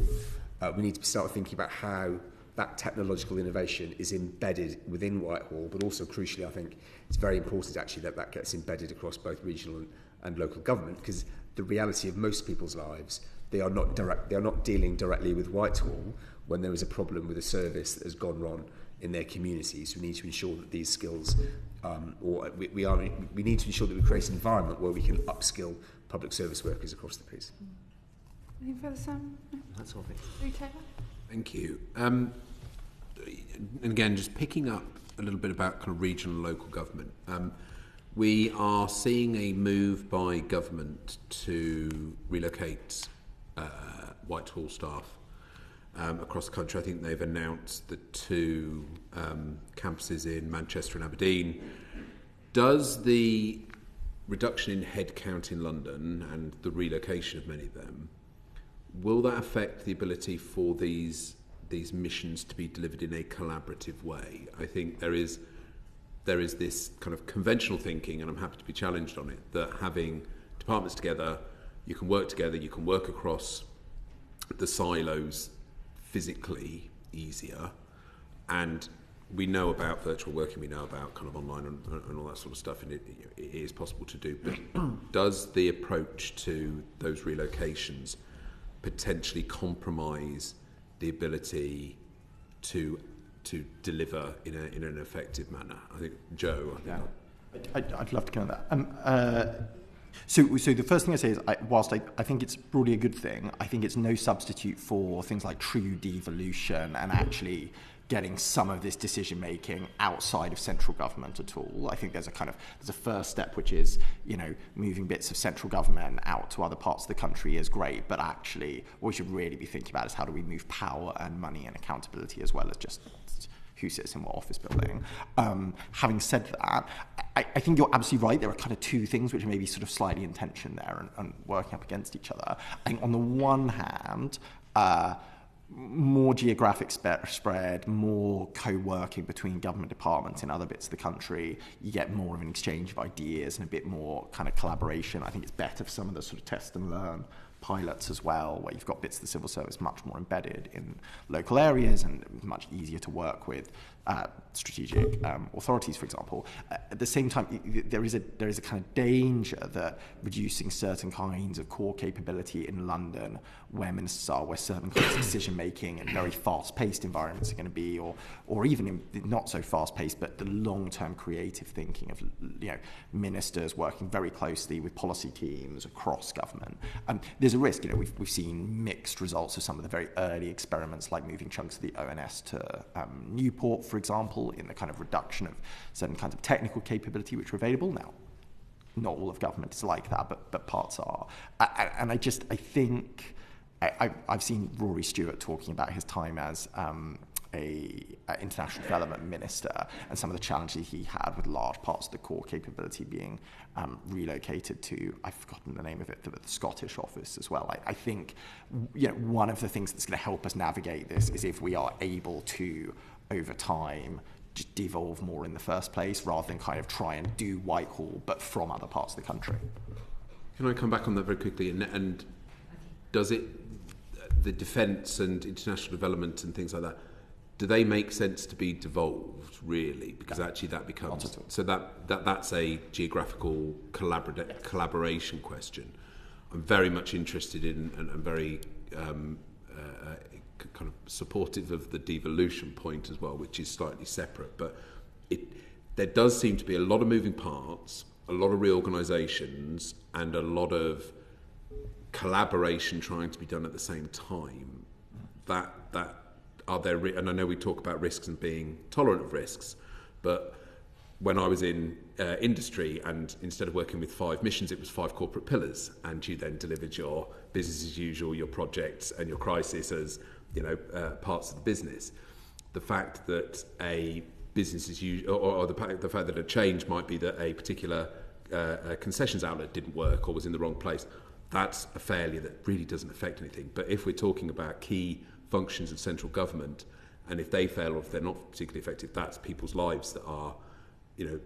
We need to start thinking about how that technological innovation is embedded within Whitehall, but also crucially, I think it's very important actually that gets embedded across both regional and local government, because the reality of most people's lives, they are not dealing directly with Whitehall when there is a problem with a service that has gone wrong in their communities. We need to ensure that these skills, we need to ensure that we create an environment where we can upskill public service workers across the piece. Anything further, Sam? No? That's all. Taylor? Thank you. And again, just picking up a little bit about kind of regional and local government. We are seeing a move by government to relocate Whitehall staff across the country. I think they've announced the 2 campuses in Manchester and Aberdeen. Does the reduction in headcount in London and the relocation of many of them, will that affect the ability for these missions to be delivered in a collaborative way? I think there is this kind of conventional thinking, and I'm happy to be challenged on it, that having departments together, you can work together, you can work across the silos physically easier, and we know about virtual working, we know about kind of online and all that sort of stuff, and it is possible to do. But does the approach to those relocations potentially compromise the ability to deliver in an effective manner? I think, Joe, I'd love to go on that. So the first thing I say is, whilst I think it's broadly a good thing, I think it's no substitute for things like true devolution and actually getting some of this decision making outside of central government at all. I think there's a first step, which is, moving bits of central government out to other parts of the country is great, but actually what we should really be thinking about is how do we move power and money and accountability as well as just who sits in what office building. Having said that, I think you're absolutely right. There are kind of 2 things which are maybe sort of slightly in tension there and working up against each other. I think on the one hand, more geographic spread, more co-working between government departments in other bits of the country, you get more of an exchange of ideas and a bit more kind of collaboration. I think it's better for some of the sort of test and learn pilots as well, where you've got bits of the civil service much more embedded in local areas and much easier to work with strategic authorities, for example. At the same time, there is a kind of danger that reducing certain kinds of core capability in London, where ministers are, where certain kinds of decision making and very fast-paced environments are going to be, or even in not so fast-paced, but the long-term creative thinking of ministers working very closely with policy teams across government. There's a risk. We've seen mixed results of some of the very early experiments, like moving chunks of the ONS to Newport, for example, in the kind of reduction of certain kinds of technical capability which are available now. Not all of government is like that, but parts are. And I think I've seen Rory Stewart talking about his time as a international development minister and some of the challenges he had with large parts of the core capability being relocated to, I've forgotten the name of it, the Scottish office as well. I think one of the things that's going to help us navigate this is if we are able to, over time, just devolve more in the first place rather than kind of try and do Whitehall but from other parts of the country. Can I come back on that very quickly? And does it, the defence and international development and things like that, do they make sense to be devolved, really? Because actually that becomes... So that's a geographical collaboration question. I'm very much interested in and very kind of supportive of the devolution point as well, which is slightly separate. But there does seem to be a lot of moving parts, a lot of reorganisations, and a lot of collaboration trying to be done at the same time. That are there, and I know we talk about risks and being tolerant of risks, but when I was in industry, and instead of working with 5 missions, it was 5 corporate pillars, and you then delivered your business as usual, your projects and your crisis as parts of the business. The fact that a business as usual, or the fact that a change might be that a particular concessions outlet didn't work or was in the wrong place, that's a failure that really doesn't affect anything. But if we're talking about key functions of central government, and if they fail or if they're not particularly effective, that's people's lives that are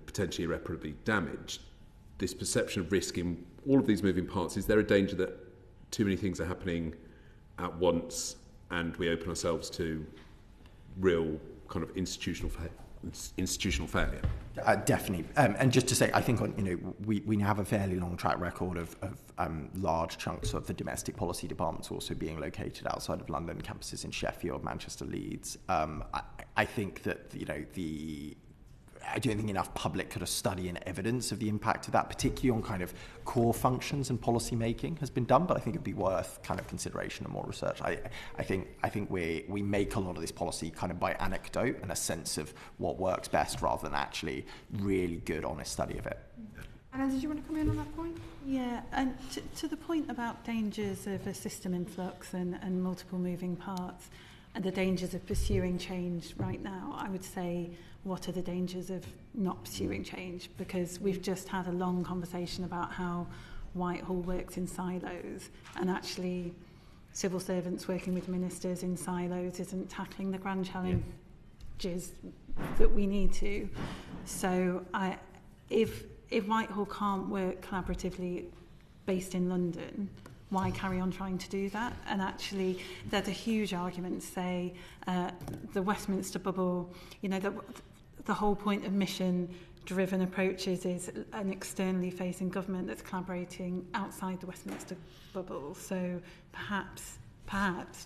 potentially irreparably damaged. This perception of risk in all of these moving parts, is there a danger that too many things are happening at once and we open ourselves to real kind of institutional failure? Definitely. And just to say, I think we have a fairly long track record of large chunks of the domestic policy departments also being located outside of London, campuses in Sheffield, Manchester, Leeds. I think that I don't think enough public kind of study and evidence of the impact of that, particularly on kind of core functions and policy making, has been done. But I think it'd be worth kind of consideration and more research. I think we make a lot of this policy kind of by anecdote and a sense of what works best rather than actually really good, honest study of it. Anna, did you want to come in on that point? Yeah, and to the point about dangers of a system in flux and multiple moving parts, and the dangers of pursuing change right now, I would say, what are the dangers of not pursuing change? Because we've just had a long conversation about how Whitehall works in silos, and actually civil servants working with ministers in silos isn't tackling the grand challenges that we need to. So if Whitehall can't work collaboratively based in London, why carry on trying to do that? And actually, there's a huge argument to say the Westminster bubble, the whole point of mission-driven approaches is an externally facing government that's collaborating outside the Westminster bubble. So perhaps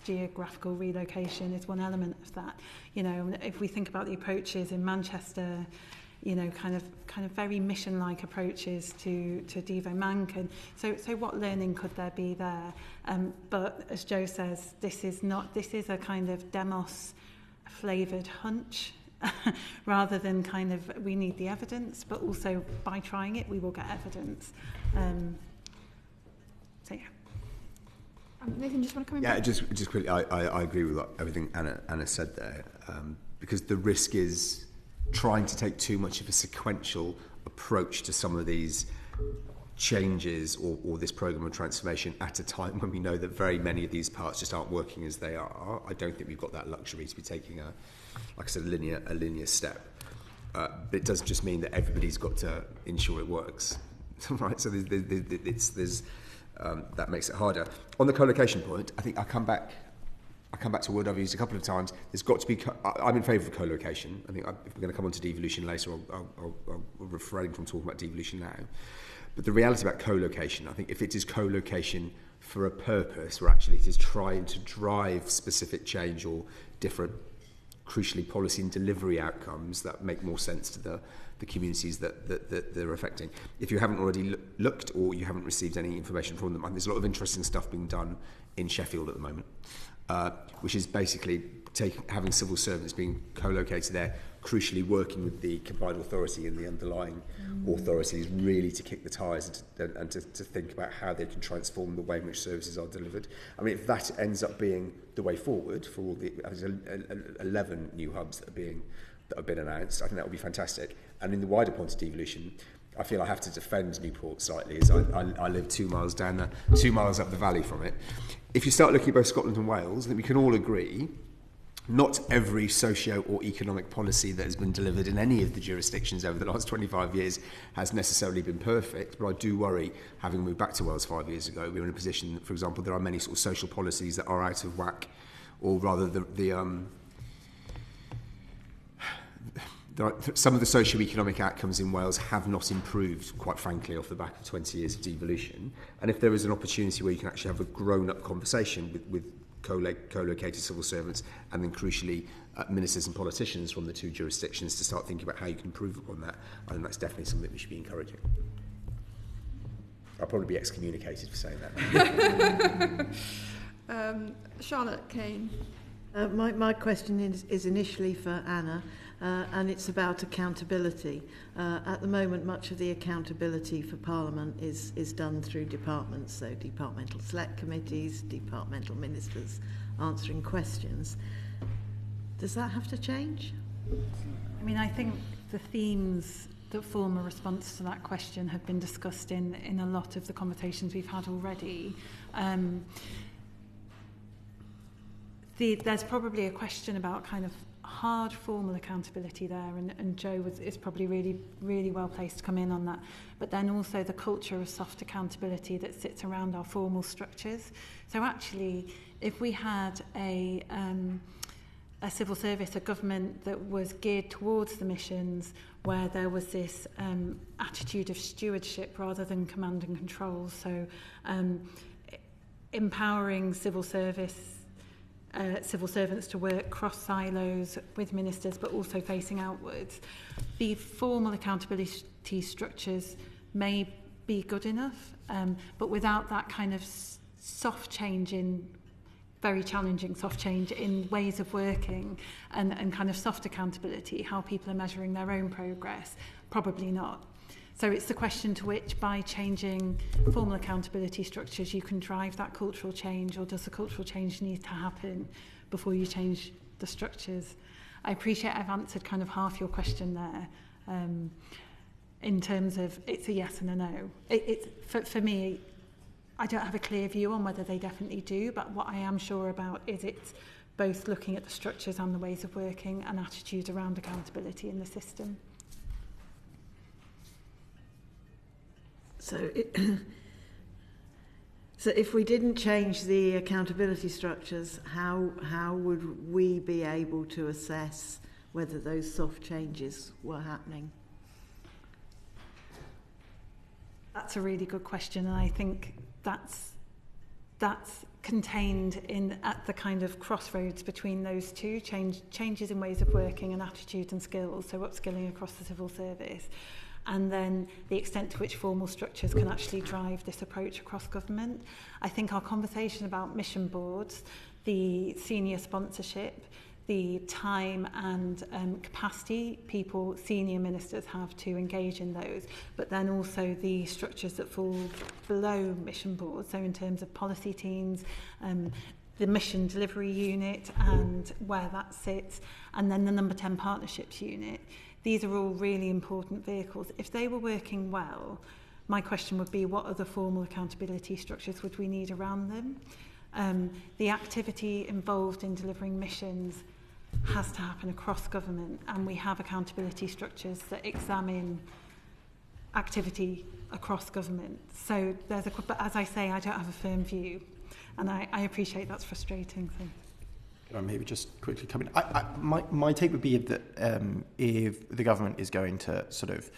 geographical relocation is one element of that. If we think about the approaches in Manchester, kind of very mission-like approaches to Devo Mankin. So what learning could there be there? But as Joe says, this is a kind of demos-flavoured hunch, rather than kind of we need the evidence, but also by trying it we will get evidence. So yeah. Nathan, just want to come in? Yeah, just quickly, I agree with everything Anna said there, because the risk is trying to take too much of a sequential approach to some of these changes or this programme of transformation at a time when we know that very many of these parts just aren't working as they are. I don't think we've got that luxury to be taking a linear step. But it does just mean that everybody's got to ensure it works, right? So there's that makes it harder. On the co-location point, I think I come back to a word I've used a couple of times. There's got to be. I'm in favour of co-location. I think if we're going to come on to devolution later, I'll refrain from talking about devolution now. But the reality about co-location, I think if it is co-location for a purpose, where actually it is trying to drive specific change or different crucially policy and delivery outcomes that make more sense to the communities that they're affecting. If you haven't already looked or you haven't received any information from them, and there's a lot of interesting stuff being done in Sheffield at the moment, which is basically having civil servants being co-located there, crucially working with the combined authority and the underlying authorities really to kick the tyres and to think about how they can transform the way in which services are delivered. I mean, if that ends up being the way forward for all the 11 new hubs that have been announced, I think that would be fantastic. And in the wider point of devolution, I feel I have to defend Newport slightly, as I live 2 miles up the valley from it. If you start looking at both Scotland and Wales, I think we can all agree not every socio or economic policy that has been delivered in any of the jurisdictions over the last 25 years has necessarily been perfect, but I do worry, having moved back to Wales 5 years ago, we're in a position that, for example, there are many sort of social policies that are out of whack, or rather some of the socio-economic outcomes in Wales have not improved, quite frankly, off the back of 20 years of devolution. And if there is an opportunity where you can actually have a grown-up conversation with co-located civil servants and then, crucially, ministers and politicians from the two jurisdictions to start thinking about how you can improve upon that, I think that's definitely something we should be encouraging. I'll probably be excommunicated for saying that. Charlotte Kane. My question is initially for Anna, and it's about accountability. At the moment, much of the accountability for Parliament is done through departments, so departmental select committees, departmental ministers answering questions. Does that have to change? I mean, I think the themes that form a response to that question have been discussed in a lot of the conversations we've had already. There's probably a question about kind of hard formal accountability there, and Joe is probably really, really well placed to come in on that. But then also the culture of soft accountability that sits around our formal structures. So actually, if we had a civil service, a government that was geared towards the missions, where there was this attitude of stewardship rather than command and control, so empowering civil servants to work cross silos with ministers, but also facing outwards. The formal accountability structures may be good enough, but without that kind of soft change very challenging soft change in ways of working and kind of soft accountability, how people are measuring their own progress, probably not. So it's the question to which, by changing formal accountability structures, you can drive that cultural change, or does the cultural change need to happen before you change the structures? I appreciate I've answered kind of half your question there, in terms of it's a yes and a no. For me, I don't have a clear view on whether they definitely do, but what I am sure about is it's both looking at the structures and the ways of working and attitudes around accountability in the system. So if we didn't change the accountability structures, how would we be able to assess whether those soft changes were happening? That's a really good question, and I think that's contained at the kind of crossroads between those two, changes in ways of working and attitudes and skills, so upskilling across the civil service, and then the extent to which formal structures can actually drive this approach across government. I think our conversation about mission boards, the senior sponsorship, the time and capacity senior ministers have to engage in those, but then also the structures that fall below mission boards, so in terms of policy teams, the mission delivery unit and where that sits, and then the number 10 partnerships unit. These are all really important vehicles. If they were working well, my question would be, what other formal accountability structures would we need around them? The activity involved in delivering missions has to happen across government, and we have accountability structures that examine activity across government. So but as I say, I don't have a firm view, and I appreciate that's frustrating. So. Can I maybe just quickly come in? My take would be that if the government is going to sort of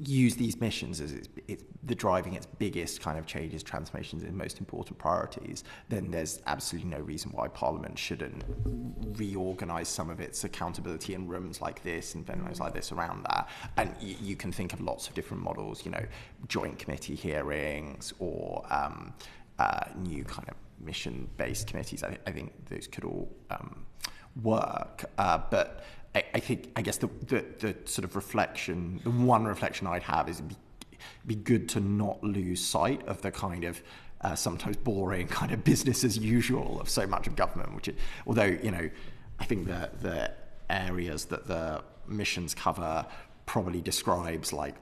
use these missions as it's the driving its biggest kind of changes, transformations, and most important priorities, then there's absolutely no reason why Parliament shouldn't reorganise some of its accountability in rooms like this and venues like this around that. And you can think of lots of different models, joint committee hearings or new kind of mission-based committees. I think those could all work, but I guess the sort of reflection, the one reflection I'd have is it'd be good to not lose sight of the kind of sometimes boring kind of business as usual of so much of government, which is, although, I think the areas that the missions cover probably describes like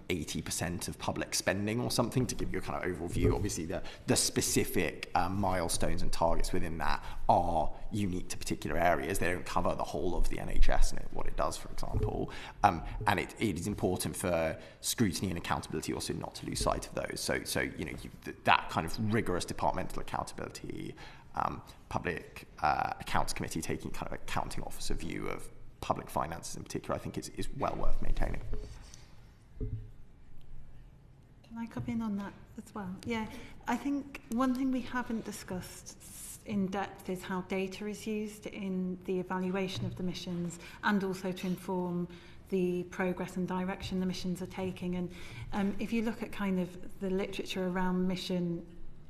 80% of public spending or something, to give you a kind of overall view. Obviously, the specific milestones and targets within that are unique to particular areas. They don't cover the whole of the NHS and what it does, for example. And it is important for scrutiny and accountability also not to lose sight of those. So that kind of rigorous departmental accountability, public accounts committee taking kind of accounting officer view of public finances in particular, I think is well worth maintaining. Can I come in on that as well? Yeah, I think one thing we haven't discussed in depth is how data is used in the evaluation of the missions and also to inform the progress and direction the missions are taking. And if you look at kind of the literature around mission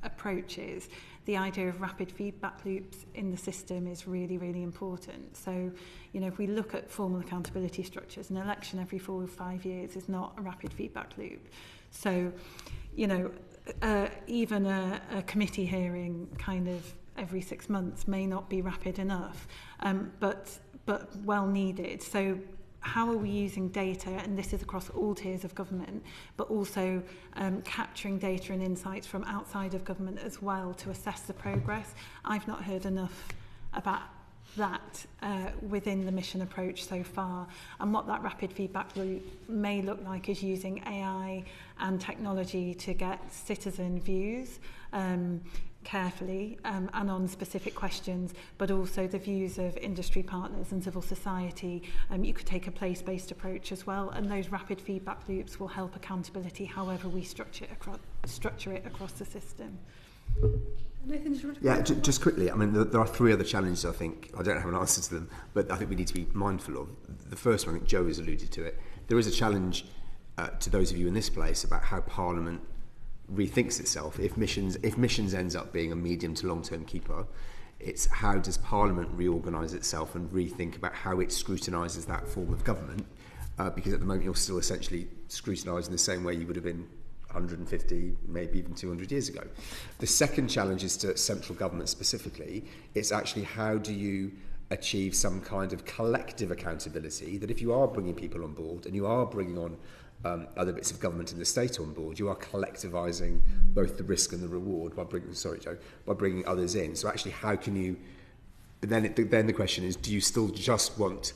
approaches, the idea of rapid feedback loops in the system is really, really important. So, if we look at formal accountability structures, an election every 4 or 5 years is not a rapid feedback loop. So, even a committee hearing kind of every 6 months may not be rapid enough, but well needed. So how are we using data, and this is across all tiers of government, but also capturing data and insights from outside of government as well to assess the progress? I've not heard enough about that within the mission approach so far, and what that rapid feedback loop may look like is using AI and technology to get citizen views carefully and on specific questions, but also the views of industry partners and civil society. You could take a place-based approach as well, and those rapid feedback loops will help accountability however we structure it across the system. Yeah, just quickly, I mean, there are 3 other challenges, I think. I don't have an answer to them, but I think we need to be mindful of. The first one, I think Joe has alluded to it. There is a challenge to those of you in this place about how Parliament rethinks itself. If missions ends up being a medium to long-term keeper, it's how does Parliament reorganise itself and rethink about how it scrutinises that form of government, because at the moment you're still essentially scrutinising the same way you would have been 150, maybe even 200 years ago. The second challenge is to central government specifically. It's actually how do you achieve some kind of collective accountability that if you are bringing people on board and you are bringing on other bits of government in the state on board, you are collectivising both the risk and the reward by bringing others in. So actually, how can you? Then the question is, do you still just want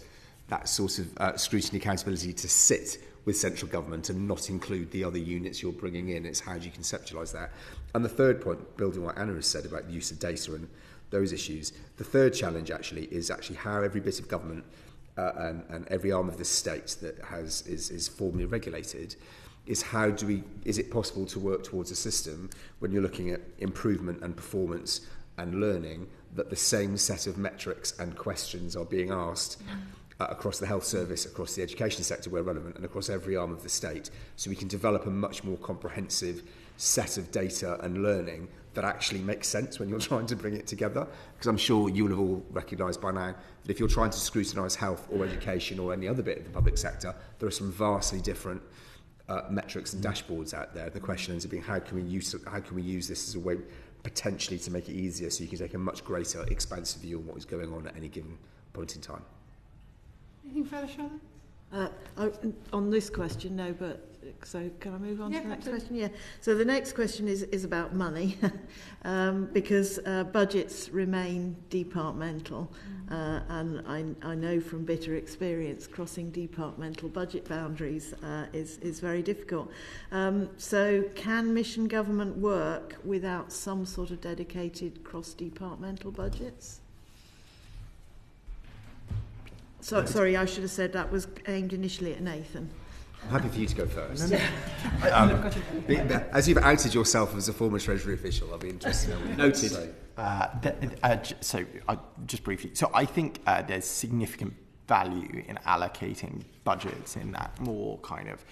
that sort of scrutiny accountability to sit with central government and not include the other units you're bringing in? It's how do you conceptualise that? And the third point, building on what Anna has said about the use of data and those issues, the third challenge is how every bit of government and every arm of the state that is formally regulated is is it possible to work towards a system when you're looking at improvement and performance and learning that the same set of metrics and questions are being asked across the health service, across the education sector where relevant, and across every arm of the state, so we can develop a much more comprehensive set of data and learning that actually makes sense when you're trying to bring it together. Because I'm sure you'll have all recognised by now that if you're trying to scrutinise health or education or any other bit of the public sector, there are some vastly different metrics and dashboards out there. The question ends up being how can we use this as a way potentially to make it easier so you can take a much greater expansive view on what is going on at any given point in time. Anything further, Charlotte? On this question, no, but so can I move on to the next absolutely. question? Yeah. So the next question is about money, because budgets remain departmental, and I know from bitter experience crossing departmental budget boundaries is very difficult. So can mission government work without some sort of dedicated cross-departmental budgets? So, sorry, I should have said that was aimed initially at Nathan. I'm happy for you to go first. As you've outed yourself as a former Treasury official, I'll be interested in what you say. Just briefly, so I think there's significant value in allocating budgets in that more kind of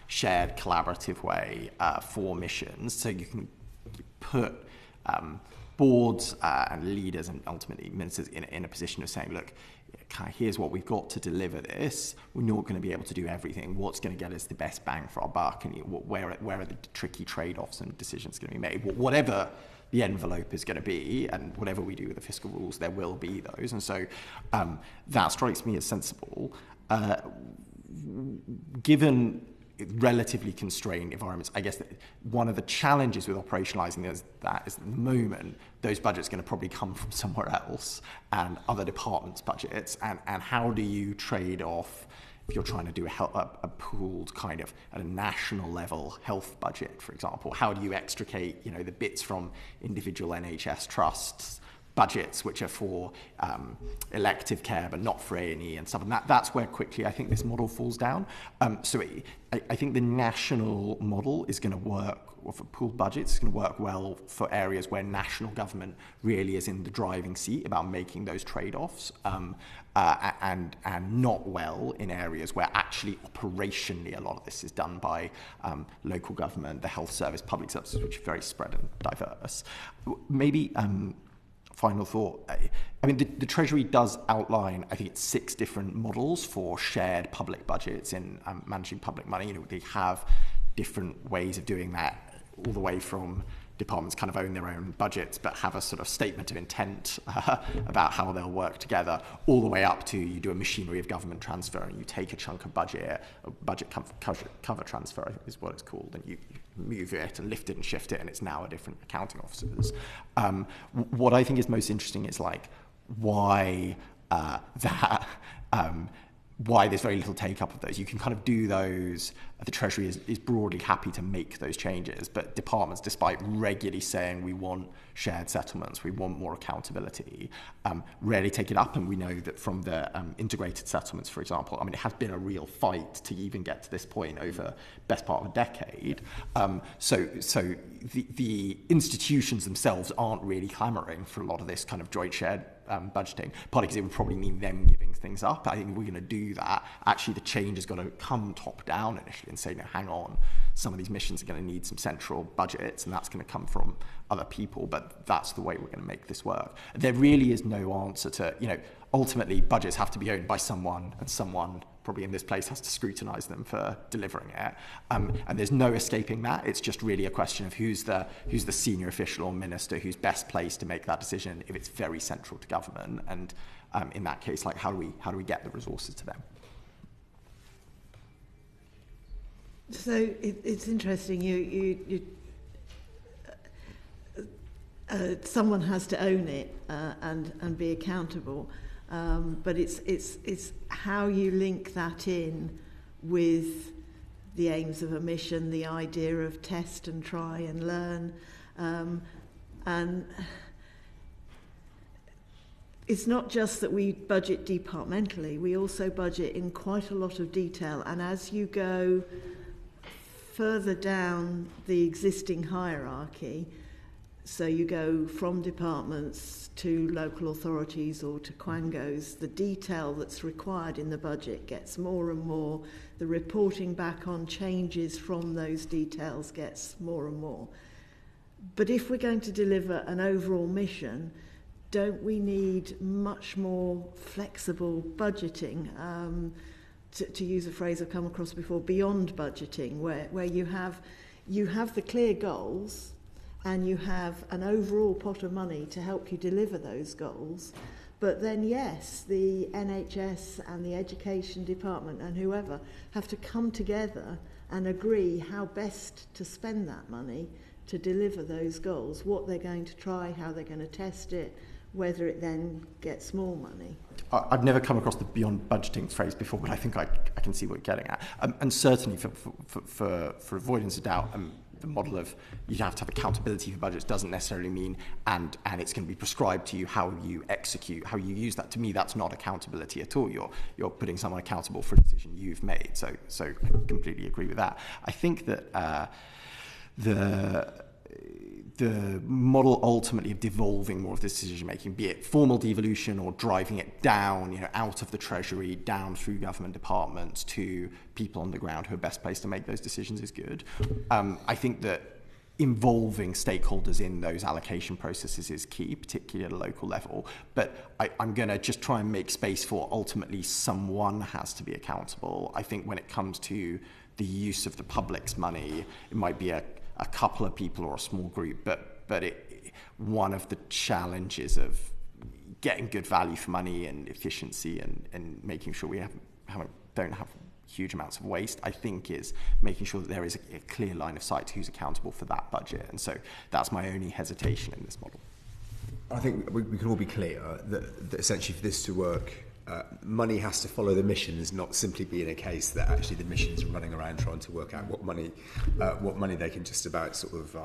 shared collaborative way for missions, so you can put boards and leaders and ultimately ministers in a position of saying, look, here's what we've got to deliver this. We're not going to be able to do everything. What's going to get us the best bang for our buck? And where are the tricky trade-offs and decisions going to be made? Whatever the envelope is going to be, and whatever we do with the fiscal rules, there will be those. And so that strikes me as sensible. Given relatively constrained environments, I guess that one of the challenges with operationalising that is at the moment, those budgets are going to probably come from somewhere else and other departments' budgets. And how do you trade off, if you're trying to do a pooled kind of at a national level health budget, for example, how do you extricate, the bits from individual NHS trusts budgets which are for elective care but not for A&E and stuff, and that's where quickly I think this model falls down. I think the national model is going to work, or for pooled budgets, is going to work well for areas where national government really is in the driving seat about making those trade-offs, and not well in areas where actually operationally a lot of this is done by local government, the health service, public services, which are very spread and diverse. Maybe final thought. I mean, the Treasury does outline, I think it's 6 different models for shared public budgets in managing public money. They have different ways of doing that, all the way from departments kind of own their own budgets but have a sort of statement of intent about how they'll work together, all the way up to you do a machinery of government transfer and you take a chunk of budget cover transfer is what it's called, and you move it and lift it and shift it, and it's now a different accounting officers. What I think is most interesting is why there's very little take-up of those. You can kind of do those. The Treasury is broadly happy to make those changes, but departments, despite regularly saying we want shared settlements, we want more accountability, rarely take it up. And we know that from the integrated settlements, for example, I mean, it has been a real fight to even get to this point over best part of a decade. So the institutions themselves aren't really clamouring for a lot of this kind of joint shared budgeting, partly because it would probably mean them giving things up. I think if we're going to do that, actually the change has got to come top down initially and say, no, hang on, some of these missions are going to need some central budgets, and that's going to come from other people, but that's the way we're going to make this work. There really is no answer to, ultimately budgets have to be owned by someone, and someone probably in this place has to scrutinise them for delivering it. And there's no escaping that. It's just really a question of who's the senior official or minister who's best placed to make that decision if it's very central to government. And in that case, how do we get the resources to them? So it's interesting. Someone has to own it and be accountable. But it's how you link that in with the aims of a mission, the idea of test and try and learn. And it's not just that we budget departmentally, we also budget in quite a lot of detail. And as you go further down the existing hierarchy, so you go from departments to local authorities or to quangos, the detail that's required in the budget gets more and more. The reporting back on changes from those details gets more and more. But if we're going to deliver an overall mission, don't we need much more flexible budgeting? To use a phrase I've come across before, beyond budgeting, where you have the clear goals, and you have an overall pot of money to help you deliver those goals. But then, yes, the NHS and the education department and whoever have to come together and agree how best to spend that money to deliver those goals, what they're going to try, how they're going to test it, whether it then gets more money. I've never come across the beyond budgeting phrase before, but I think I can see what you're getting at. And certainly for avoidance of doubt, the model of you have to have accountability for budgets doesn't necessarily mean and it's going to be prescribed to you how you execute, how you use that. To me, that's not accountability at all. You're putting someone accountable for a decision you've made. So I completely agree with that. I think that the model ultimately of devolving more of this decision making, be it formal devolution or driving it down, out of the Treasury, down through government departments to people on the ground who are best placed to make those decisions, is good. I think that involving stakeholders in those allocation processes is key, particularly at a local level. But I'm going to just try and make space for ultimately someone has to be accountable. I think when it comes to the use of the public's money, it might be a couple of people or a small group, but one of the challenges of getting good value for money and efficiency and making sure we don't have huge amounts of waste, I think, is making sure that there is a clear line of sight to who's accountable for that budget. And so that's my only hesitation in this model. I think we can all be clear that essentially for this to work, money has to follow the missions, not simply be in a case that actually the missions are running around trying to work out what money they can just about sort of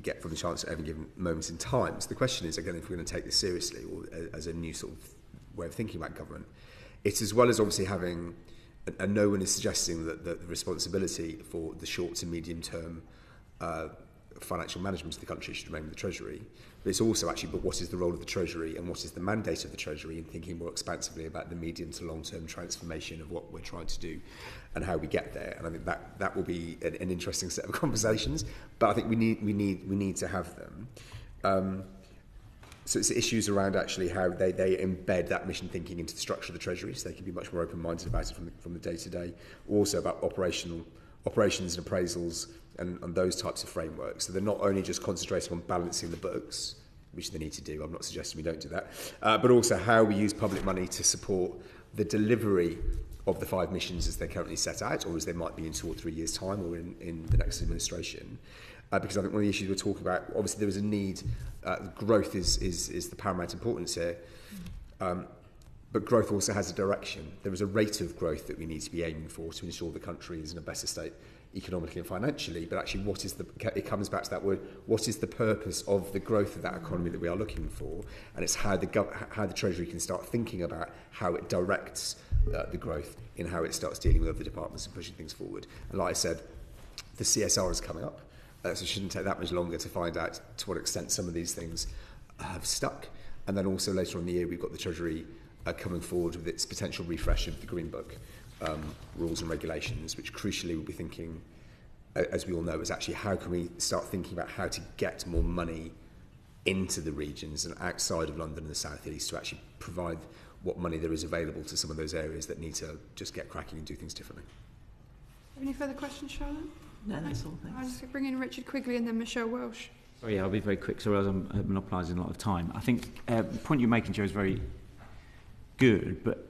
get from the chance at every given moment in time. So the question is, again, if we're going to take this seriously or as a new sort of way of thinking about government, it's as well as obviously having, and no one is suggesting that the responsibility for the short to medium term financial management of the country should remain with the Treasury, but it's also actually, but what is the role of the Treasury and what is the mandate of the Treasury in thinking more expansively about the medium to long-term transformation of what we're trying to do and how we get there. And I think that will be an interesting set of conversations, but I think we need to have them. So it's issues around actually how they embed that mission thinking into the structure of the Treasury, so they can be much more open-minded about it from the day-to-day. Also about operations and appraisals and those types of frameworks. So they're not only just concentrating on balancing the books, which they need to do, I'm not suggesting we don't do that, but also how we use public money to support the delivery of the 5 missions as they're currently set out, or as they might be in 2 or 3 years' time, or in the next administration. Because I think one of the issues we're talking about, obviously there is a need, growth is the paramount importance here, but growth also has a direction. There is a rate of growth that we need to be aiming for to ensure the country is in a better state economically and financially, but actually it comes back to that word, what is the purpose of the growth of that economy that we are looking for? And it's how the Treasury can start thinking about how it directs the growth in how it starts dealing with other departments and pushing things forward. And like I said, the CSR is coming up, so it shouldn't take that much longer to find out to what extent some of these things have stuck. And then also later on in the year, we've got the Treasury coming forward with its potential refresh of the Green Book rules and regulations, which crucially we'll be thinking, as we all know, is actually how can we start thinking about how to get more money into the regions and outside of London and the South East to actually provide what money there is available to some of those areas that need to just get cracking and do things differently. Any further questions, Charlotte? No, that's all, thanks. I'll just bring in Richard Quigley and then Michelle Welsh. Oh yeah, I'll be very quick, so I'm monopolising a lot of time. I think the point you're making, Joe, is very good, but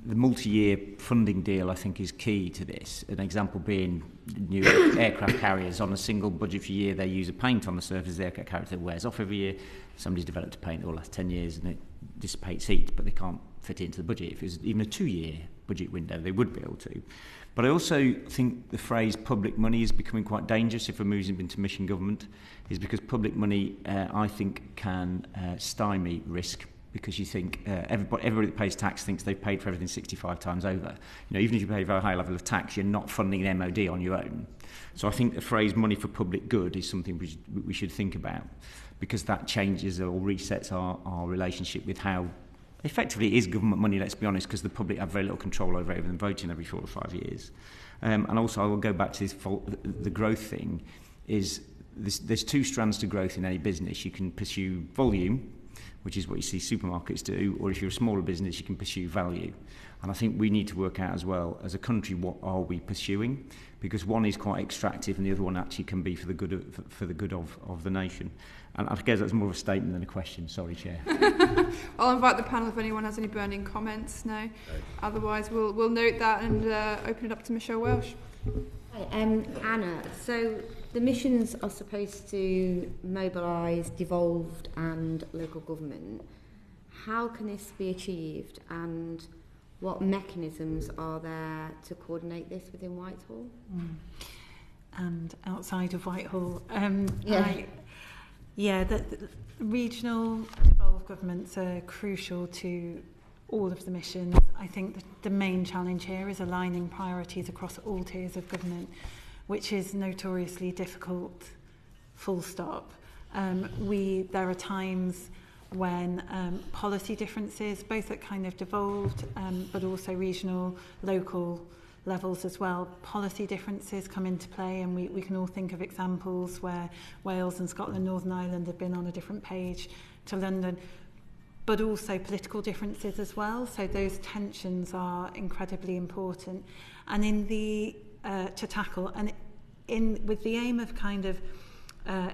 the multi-year funding deal, I think, is key to this. An example being new aircraft carriers. On a single budget for a year, they use a paint on the surface of the aircraft carrier that wears off every year. Somebody's developed a paint that will last 10 years and it dissipates heat, but they can't fit it into the budget. If it was even a 2-year budget window, they would be able to. But I also think the phrase public money is becoming quite dangerous if we're moving into mission government, is because public money, I think, can stymie risk, because you think everybody that pays tax thinks they've paid for everything 65 times over. Even if you pay a very high level of tax, you're not funding an MOD on your own. So I think the phrase money for public good is something we should think about, because that changes or resets our relationship with how effectively it is government money, let's be honest, because the public have very little control over it other than voting every 4 or 5 years. And also I will go back to this the growth thing. Is there's 2 strands to growth in any business. You can pursue volume, which is what you see supermarkets do, or if you're a smaller business, you can pursue value. And I think we need to work out as well, as a country, what are we pursuing? Because one is quite extractive and the other one actually can be for the good of the nation. And I guess that's more of a statement than a question. Sorry, Chair. I'll invite the panel if anyone has any burning comments. No. Otherwise, we'll note that and open it up to Michelle Welsh. Hi, Anna. So the missions are supposed to mobilise devolved and local government. How can this be achieved, and what mechanisms are there to coordinate this within Whitehall? and outside of Whitehall. The regional devolved governments are crucial to all of the missions. I think that the main challenge here is aligning priorities across all tiers of government, which is notoriously difficult, full stop. There are times when policy differences, both at kind of devolved but also regional, local levels as well, policy differences come into play, and we can all think of examples where Wales and Scotland, Northern Ireland have been on a different page to London, but also political differences as well. So those tensions are incredibly important, and to tackle, and with the aim of kind of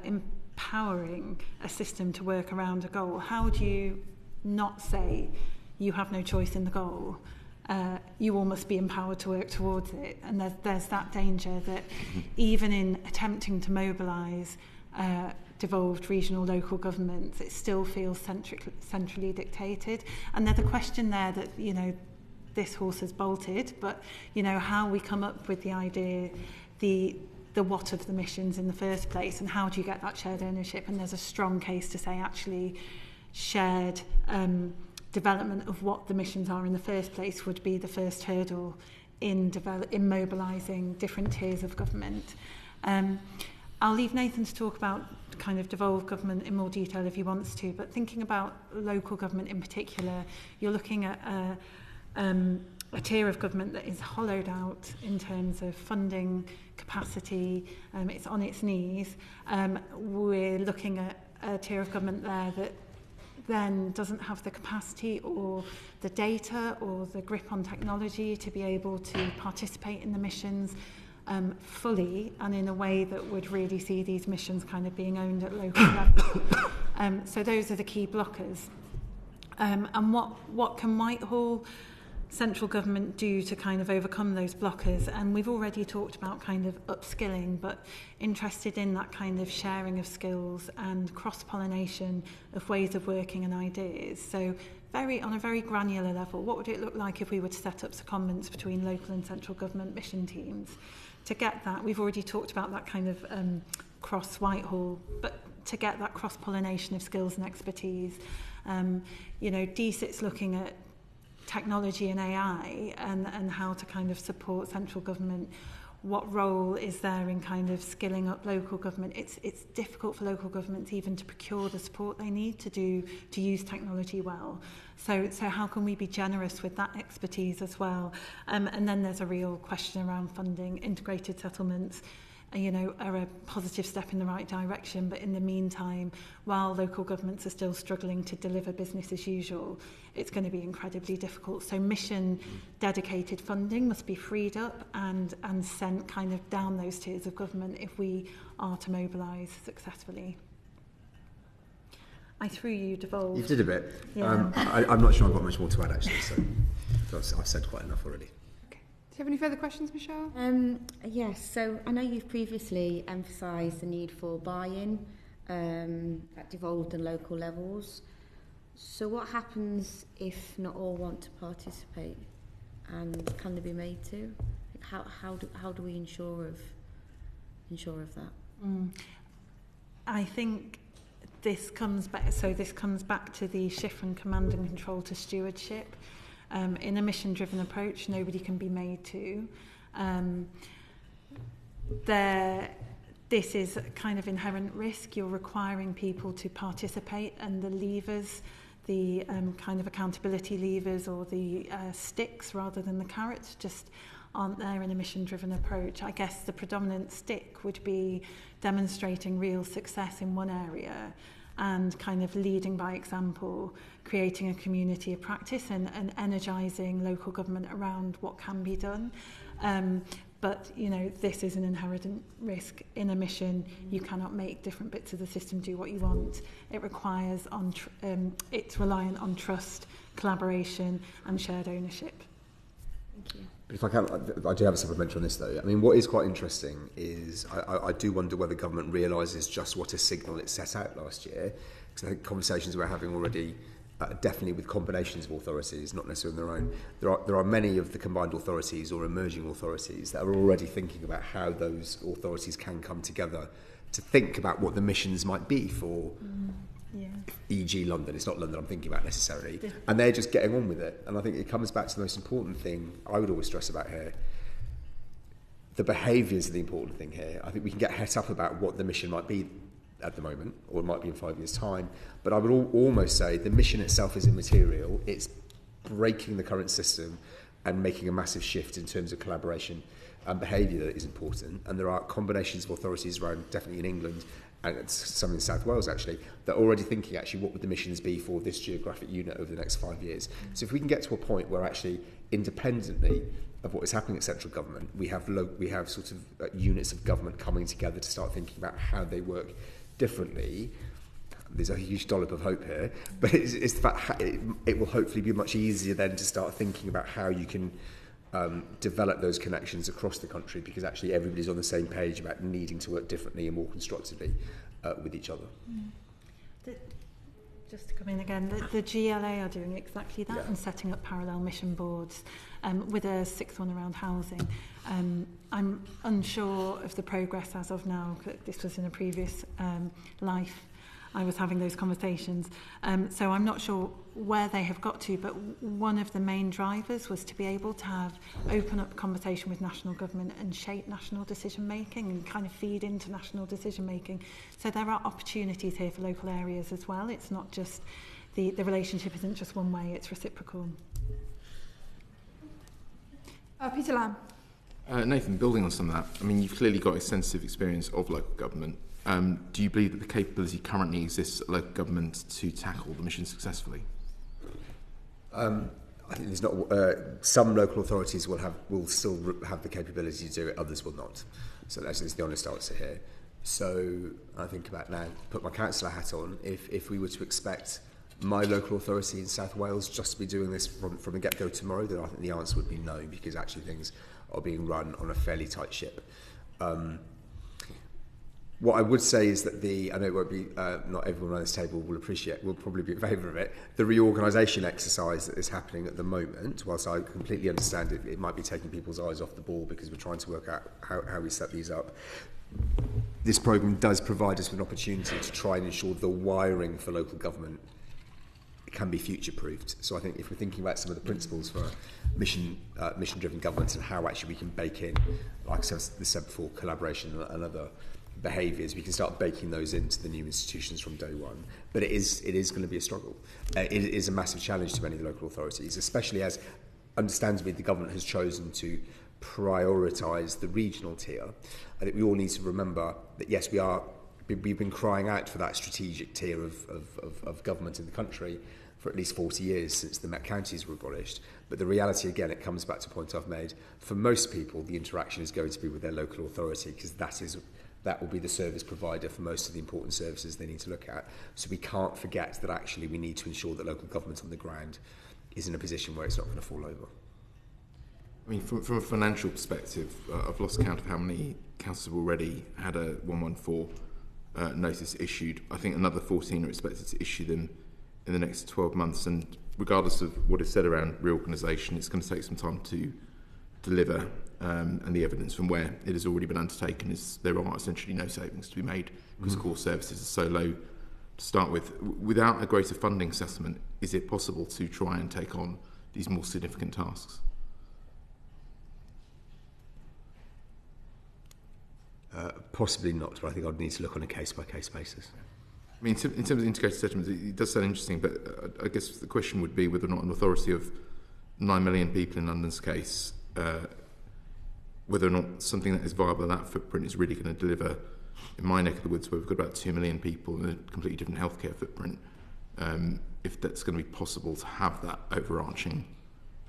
empowering a system to work around a goal. How do you not say you have no choice in the goal? You all must be empowered to work towards it. And there's that danger that even in attempting to mobilise devolved regional local governments, it still feels centrally dictated. And there's a question there that, this horse has bolted, but, how we come up with the idea, the what of the missions in the first place, and how do you get that shared ownership? And there's a strong case to say actually shared development of what the missions are in the first place would be the first hurdle in mobilising different tiers of government. I'll leave Nathan to talk about kind of devolved government in more detail if he wants to, but thinking about local government in particular, you're looking at a tier of government that is hollowed out in terms of funding, capacity, it's on its knees. We're looking at a tier of government there that then doesn't have the capacity or the data or the grip on technology to be able to participate in the missions fully and in a way that would really see these missions kind of being owned at local level. So those are the key blockers. And what can Whitehall central government do to kind of overcome those blockers? And we've already talked about kind of upskilling, but interested in that kind of sharing of skills and cross-pollination of ways of working and ideas. So on a very granular level, what would it look like if we were to set up secondments between local and central government mission teams? To get that, we've already talked about that kind of cross-Whitehall, but to get that cross-pollination of skills and expertise. DSIT's looking at technology and AI and how to kind of support central government. What role is there in kind of skilling up local government? It's difficult for local governments even to procure the support they need to use technology well. So how can we be generous with that expertise as well? And then there's a real question around funding. Integrated settlements are a positive step in the right direction, but in the meantime, while local governments are still struggling to deliver business as usual, it's going to be incredibly difficult. So mission dedicated funding must be freed up and sent kind of down those tiers of government if we are to mobilise successfully. I threw you devolved. You did a bit. Yeah. I'm not sure I've got much more to add actually, so I've said quite enough already. Do you have any further questions, Michelle? Yes, so I know you've previously emphasised the need for buy-in at devolved and local levels. So what happens if not all want to participate, and can they be made to? How do we ensure of that? I think this comes back to the shift from command and control to stewardship. In a mission-driven approach, nobody can be made to. This is a kind of inherent risk. You're requiring people to participate, and the levers, the kind of accountability levers or the sticks rather than the carrots just aren't there in a mission-driven approach. I guess the predominant stick would be demonstrating real success in one area and kind of leading by example, creating a community of practice and energising local government around what can be done. But, this is an inherent risk in a mission. You cannot make different bits of the system do what you want. It requires, it's reliant on trust, collaboration and shared ownership. Thank you. But if I can, I do have a supplementary on this though. I mean, what is quite interesting is I do wonder whether government realises just what a signal it set out last year, because I think conversations we're having already definitely with combinations of authorities, not necessarily on their own. There are many of the combined authorities or emerging authorities that are already thinking about how those authorities can come together to think about what the missions might be for, e.g. London. It's not London I'm thinking about necessarily. And they're just getting on with it. And I think it comes back to the most important thing I would always stress about here. The behaviours are the important thing here. I think we can get het up about what the mission might be at the moment, or it might be in 5 years' time. But I would almost say the mission itself is immaterial. It's breaking the current system and making a massive shift in terms of collaboration and behaviour that is important. And there are combinations of authorities around, definitely in England, and some in South Wales actually, that are already thinking actually what would the missions be for this geographic unit over the next 5 years. So if we can get to a point where actually independently of what is happening at central government, we have sort of units of government coming together to start thinking about how they work differently. There's a huge dollop of hope here, but it's the fact it will hopefully be much easier then to start thinking about how you can develop those connections across the country, because actually everybody's on the same page about needing to work differently and more constructively with each other. Just to come in again, the GLA are doing exactly that and setting up parallel mission boards with a sixth one around housing. I'm unsure of the progress as of now. This was in a previous life I was having those conversations. So I'm not sure where they have got to, but one of the main drivers was to be able to have open up conversation with national government and shape national decision making and kind of feed into national decision making. So there are opportunities here for local areas as well. It's not just the relationship isn't just one way, it's reciprocal. Peter Lamb. Nathan, building on some of that, I mean, you've clearly got extensive experience of local government. Do you believe that the capability currently exists at local government to tackle the mission successfully? I think there's not. Some local authorities will still have the capability to do it. Others will not. So that's the honest answer here. So I think about now, put my councillor hat on. If we were to expect my local authority in South Wales just to be doing this from the get-go tomorrow, then I think the answer would be no, because actually things are being run on a fairly tight ship. What I would say is that I know it won't be, not everyone on this table will probably be in favour of it, the reorganisation exercise that is happening at the moment, whilst I completely understand it might be taking people's eyes off the ball because we're trying to work out how we set these up. This programme does provide us with an opportunity to try and ensure the wiring for local government can be future-proofed. So I think if we're thinking about some of the principles for mission-driven governance and how actually we can bake in, like I said before, collaboration and other behaviours, we can start baking those into the new institutions from day one. But it is going to be a struggle. It is a massive challenge to many of the local authorities, especially as, understandably, the government has chosen to prioritise the regional tier. I think we all need to remember that, yes, we've been crying out for that strategic tier of government in the country for at least 40 years since the Met Counties were abolished. But the reality, again, it comes back to a point I've made. For most people, the interaction is going to be with their local authority, because that will be the service provider for most of the important services they need to look at. So we can't forget that actually we need to ensure that local government on the ground is in a position where it's not going to fall over. I mean, from a financial perspective, I've lost count of how many councils have already had a 114 notice issued. I think another 14 are expected to issue them in the next 12 months. And regardless of what is said around reorganisation, it's going to take some time to deliver. And the evidence from where it has already been undertaken is there are essentially no savings to be made because core services are so low to start with. Without a greater funding assessment, is it possible to try and take on these more significant tasks? Possibly not, but I think I'd need to look on a case-by-case basis. I mean, in terms of integrated settlements, it does sound interesting, but I guess the question would be whether or not an authority of 9 million people in London's case, whether or not something that is viable in that footprint is really going to deliver. In my neck of the woods, where we've got about 2 million people and a completely different healthcare footprint, if that's going to be possible to have that overarching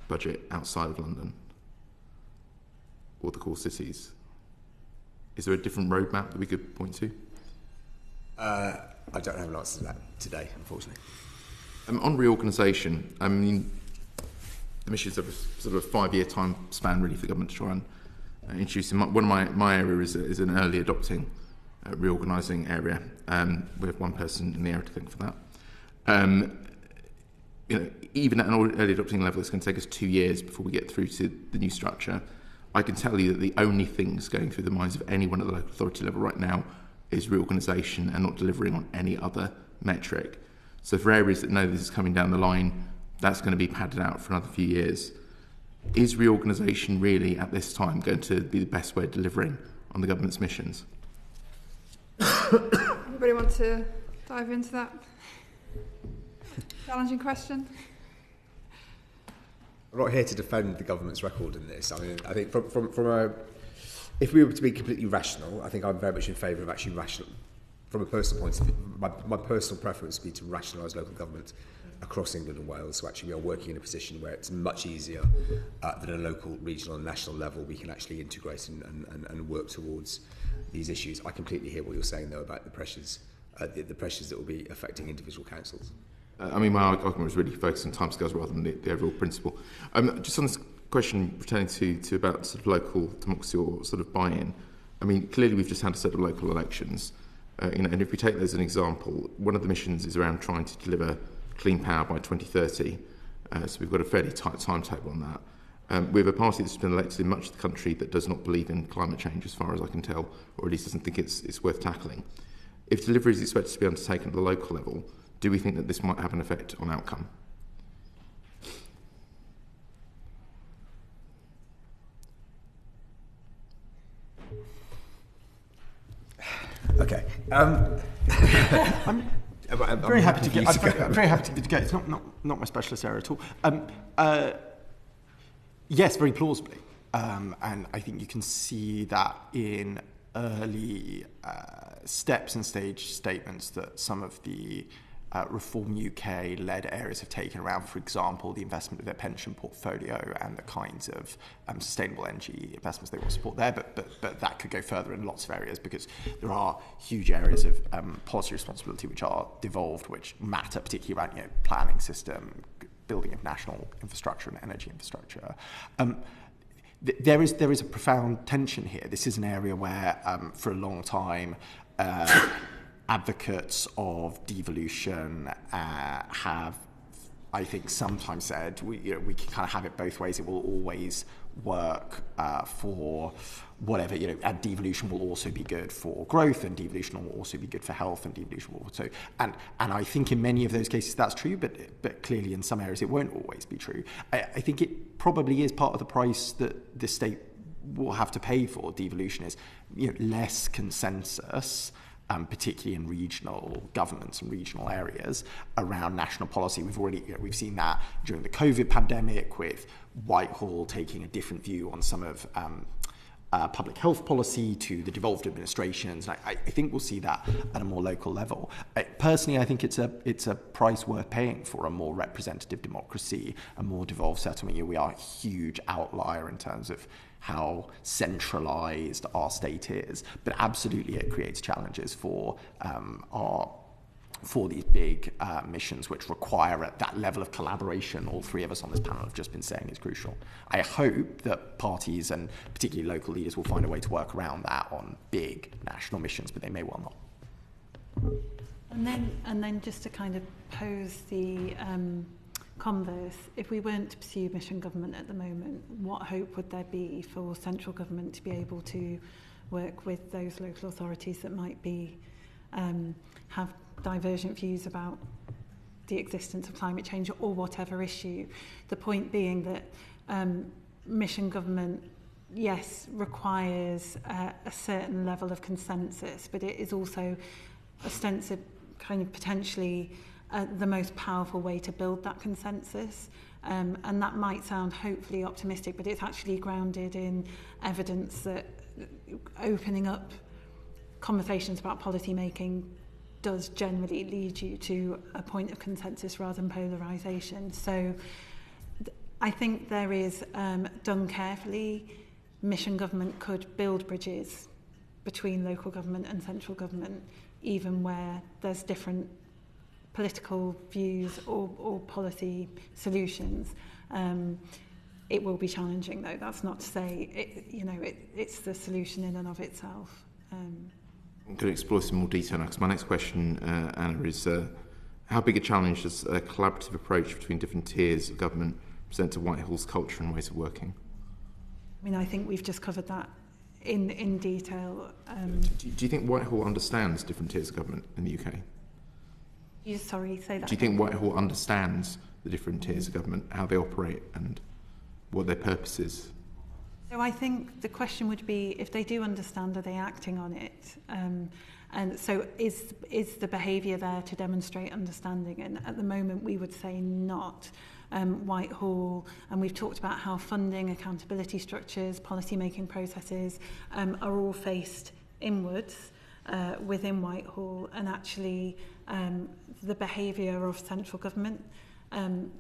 budget outside of London or the core cities. Is there a different roadmap that we could point to? I don't have an answer to that today, unfortunately. On reorganisation, I mean, the missions have a sort of a 5-year time span really for the government to try and introduce. One of my area is an early adopting reorganising area. We have one person in the area to thank for that. even at an early adopting level, it's going to take us 2 years before we get through to the new structure. I can tell you that the only things going through the minds of anyone at the local authority level right now is reorganisation and not delivering on any other metric. So for areas that know this is coming down the line, that's going to be padded out for another few years. Is reorganisation really at this time going to be the best way of delivering on the government's missions? Anybody want to dive into that challenging question? I'm not here to defend the government's record in this. I mean, I think from a, if we were to be completely rational, I think I'm very much in favour of actually rational. From a personal point of view, my personal preference would be to rationalise local government across England and Wales. So actually we are working in a position where it's much easier than a local, regional and national level. We can actually integrate and work towards these issues. I completely hear what you're saying though about the pressures that will be affecting individual councils. I mean, my argument was really focused on timescales rather than the overall principle. Just on this question pertaining to about sort of local democracy or sort of buy-in, I mean, clearly we've just had a set of local elections, and if we take those as an example, one of the missions is around trying to deliver clean power by 2030, so we've got a fairly tight timetable on that. We have a party that's been elected in much of the country that does not believe in climate change, as far as I can tell, or at least doesn't think it's worth tackling. If delivery is expected to be undertaken at the local level, do we think that this might have an effect on outcome? Okay. I'm very happy to get. I'm very happy to get. It's not my specialist area at all. Yes, very plausibly, and I think you can see that in early steps and stage statements that some of the Reform UK-led areas have taken around, for example, the investment of their pension portfolio and the kinds of sustainable energy investments they want to support there. But that could go further in lots of areas because there are huge areas of policy responsibility which are devolved, which matter, particularly around planning system, building of national infrastructure and energy infrastructure. There is a profound tension here. This is an area where, for a long time, advocates of devolution have, I think, sometimes said we can kind of have it both ways. It will always work for whatever, and devolution will also be good for growth, and devolution will also be good for health, and devolution will also, and I think in many of those cases that's true, but clearly in some areas it won't always be true. I think it probably is part of the price that the state will have to pay for devolution is less consensus, particularly in regional governments and regional areas around national policy. We've seen that during the COVID pandemic with Whitehall taking a different view on some of public health policy to the devolved administrations. And I think we'll see that at a more local level. Personally, I think it's a price worth paying for a more representative democracy, a more devolved settlement. We are a huge outlier in terms of how centralised our state is, but absolutely it creates challenges for these big missions which require that level of collaboration all three of us on this panel have just been saying is crucial. I hope that parties and particularly local leaders will find a way to work around that on big national missions, but they may well not. And then just to kind of pose the converse, if we weren't to pursue mission government at the moment, what hope would there be for central government to be able to work with those local authorities that might be have divergent views about the existence of climate change or whatever issue? The point being that mission government, yes, requires a certain level of consensus, but it is also ostensive, kind of potentially the most powerful way to build that consensus. And that might sound hopefully optimistic, but it's actually grounded in evidence that opening up conversations about policy making does generally lead you to a point of consensus rather than polarisation. So I think there is, done carefully, mission government could build bridges between local government and central government, even where there's different political views or policy solutions. It will be challenging, though. That's not to say it's the solution in and of itself. I'm going to explore some more detail now, because my next question, Anna, is how big a challenge does a collaborative approach between different tiers of government present to Whitehall's culture and ways of working? I mean, I think we've just covered that in detail. Do you think Whitehall understands different tiers of government in the UK? Sorry, say that. Do you think Whitehall understands the different tiers of government, how they operate and what their purpose is? So I think the question would be, if they do understand, are they acting on it? And so is the behaviour there to demonstrate understanding? And at the moment we would say not. Whitehall, and we've talked about how funding, accountability structures, policy making processes are all faced inwards within Whitehall, and actually the behaviour of central government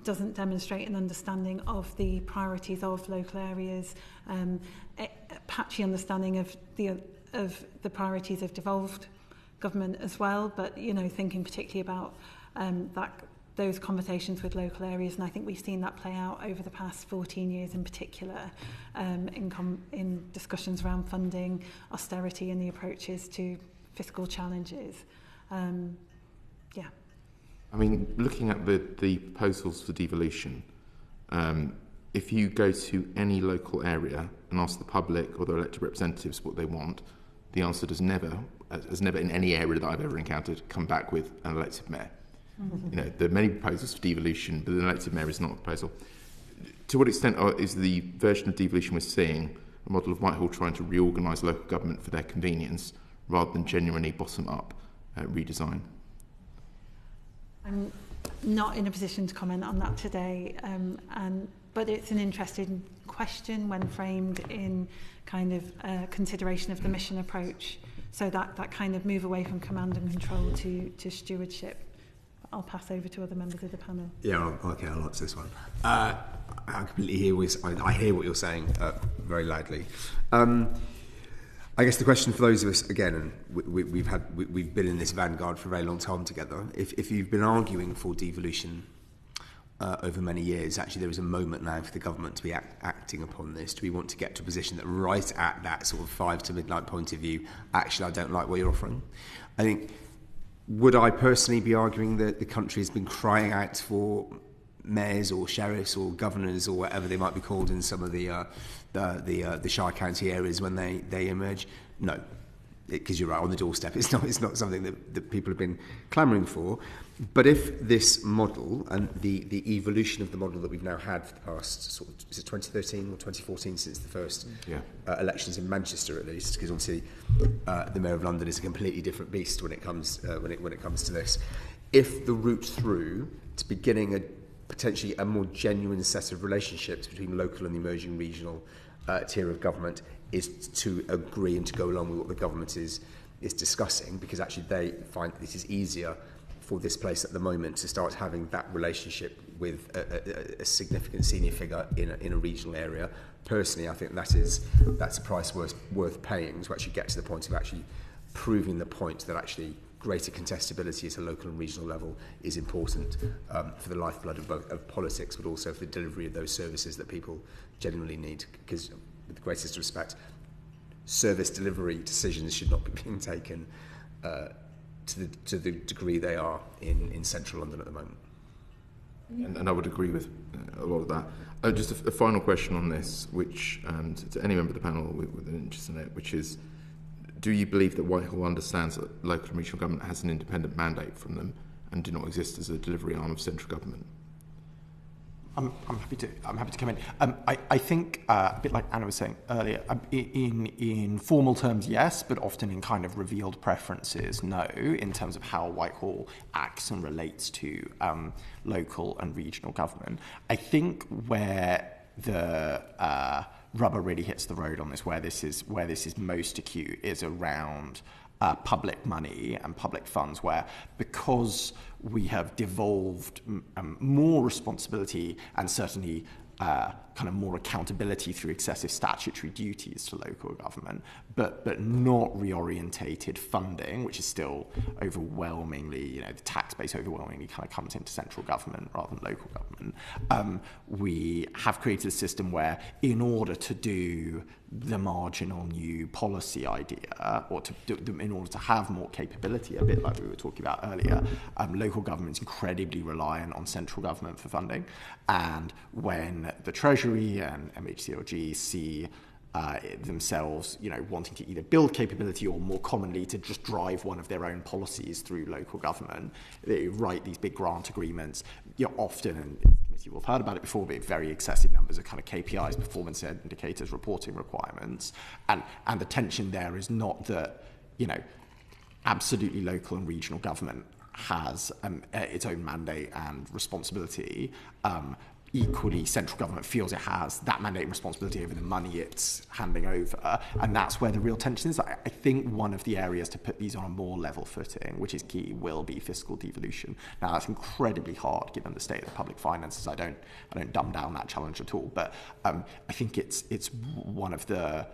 doesn't demonstrate an understanding of the priorities of local areas, a patchy understanding of the priorities of devolved government as well, but thinking particularly about those conversations with local areas, and I think we've seen that play out over the past 14 years in particular, in discussions around funding, austerity and the approaches to fiscal challenges. I mean, looking at the proposals for devolution, if you go to any local area and ask the public or their elected representatives what they want, the answer has never in any area that I've ever encountered come back with an elected mayor. There are many proposals for devolution, but an elected mayor is not a proposal. To what extent is the version of devolution we're seeing a model of Whitehall trying to reorganise local government for their convenience rather than genuinely bottom-up redesign? I'm not in a position to comment on that today, but it's an interesting question when framed in kind of consideration of the mission approach, so that kind of move away from command and control to stewardship. I'll pass over to other members of the panel. Yeah, okay, I'll answer this one. I completely hear I hear what you're saying very loudly. I guess the question for those of us, again, and we've been in this vanguard for a very long time together. If you've been arguing for devolution over many years, actually there is a moment now for the government to be acting upon this. Do we want to get to a position that right at that sort of 5 to midnight point of view, actually I don't like what you're offering? I think, would I personally be arguing that the country has been crying out for mayors or sheriffs or governors or whatever they might be called in some of the Shire County areas when they emerge? No, because you're right, on the doorstep. It's not something that people have been clamouring for. But if this model and the evolution of the model that we've now had for the past sort of, is it 2013 or 2014 since the first elections in Manchester, at least, because obviously the Mayor of London is a completely different beast when it comes when it comes to this. If the route through to beginning potentially a more genuine set of relationships between local and emerging regional tier of government is to agree and to go along with what the government is discussing, because actually they find that it is easier for this place at the moment to start having that relationship with a significant senior figure in a regional area. Personally, I think that's a price worth paying to actually get to the point of actually proving the point that actually greater contestability at a local and regional level is important for the lifeblood of politics, but also for the delivery of those services that people genuinely need. Because, with the greatest respect, service delivery decisions should not be being taken to the degree they are in central London at the moment. And I would agree with a lot of that. Just a final question on this, which to any member of the panel with an interest in it, which is, do you believe that Whitehall understands that local and regional government has an independent mandate from them and do not exist as a delivery arm of central government? I'm happy to come in. I think a bit like Anna was saying earlier, in formal terms, yes, but often in kind of revealed preferences, no, in terms of how Whitehall acts and relates to local and regional government. I think where the rubber really hits the road on this, where this is most acute, is around public money and public funds, where because we have devolved more responsibility and certainly kind of more accountability through excessive statutory duties to local government, but not reorientated funding, which is still overwhelmingly, the tax base overwhelmingly kind of comes into central government rather than local government. We have created a system where, in order to do the marginal new policy idea, or in order to have more capability, a bit like we were talking about earlier, local government's incredibly reliant on central government for funding. And when the Treasury and MHCLG see themselves, wanting to either build capability or, more commonly, to just drive one of their own policies through local government, they write these big grant agreements. Often, and the committee will have heard about it before, but very excessive numbers of kind of KPIs, performance indicators, reporting requirements, and the tension there is not that absolutely local and regional government has its own mandate and responsibility. Equally, central government feels it has that mandate and responsibility over the money it's handing over, and that's where the real tension is. I think one of the areas to put these on a more level footing, which is key, will be fiscal devolution. Now, that's incredibly hard given the state of the public finances. I don't dumb down that challenge at all, but I think it's one of the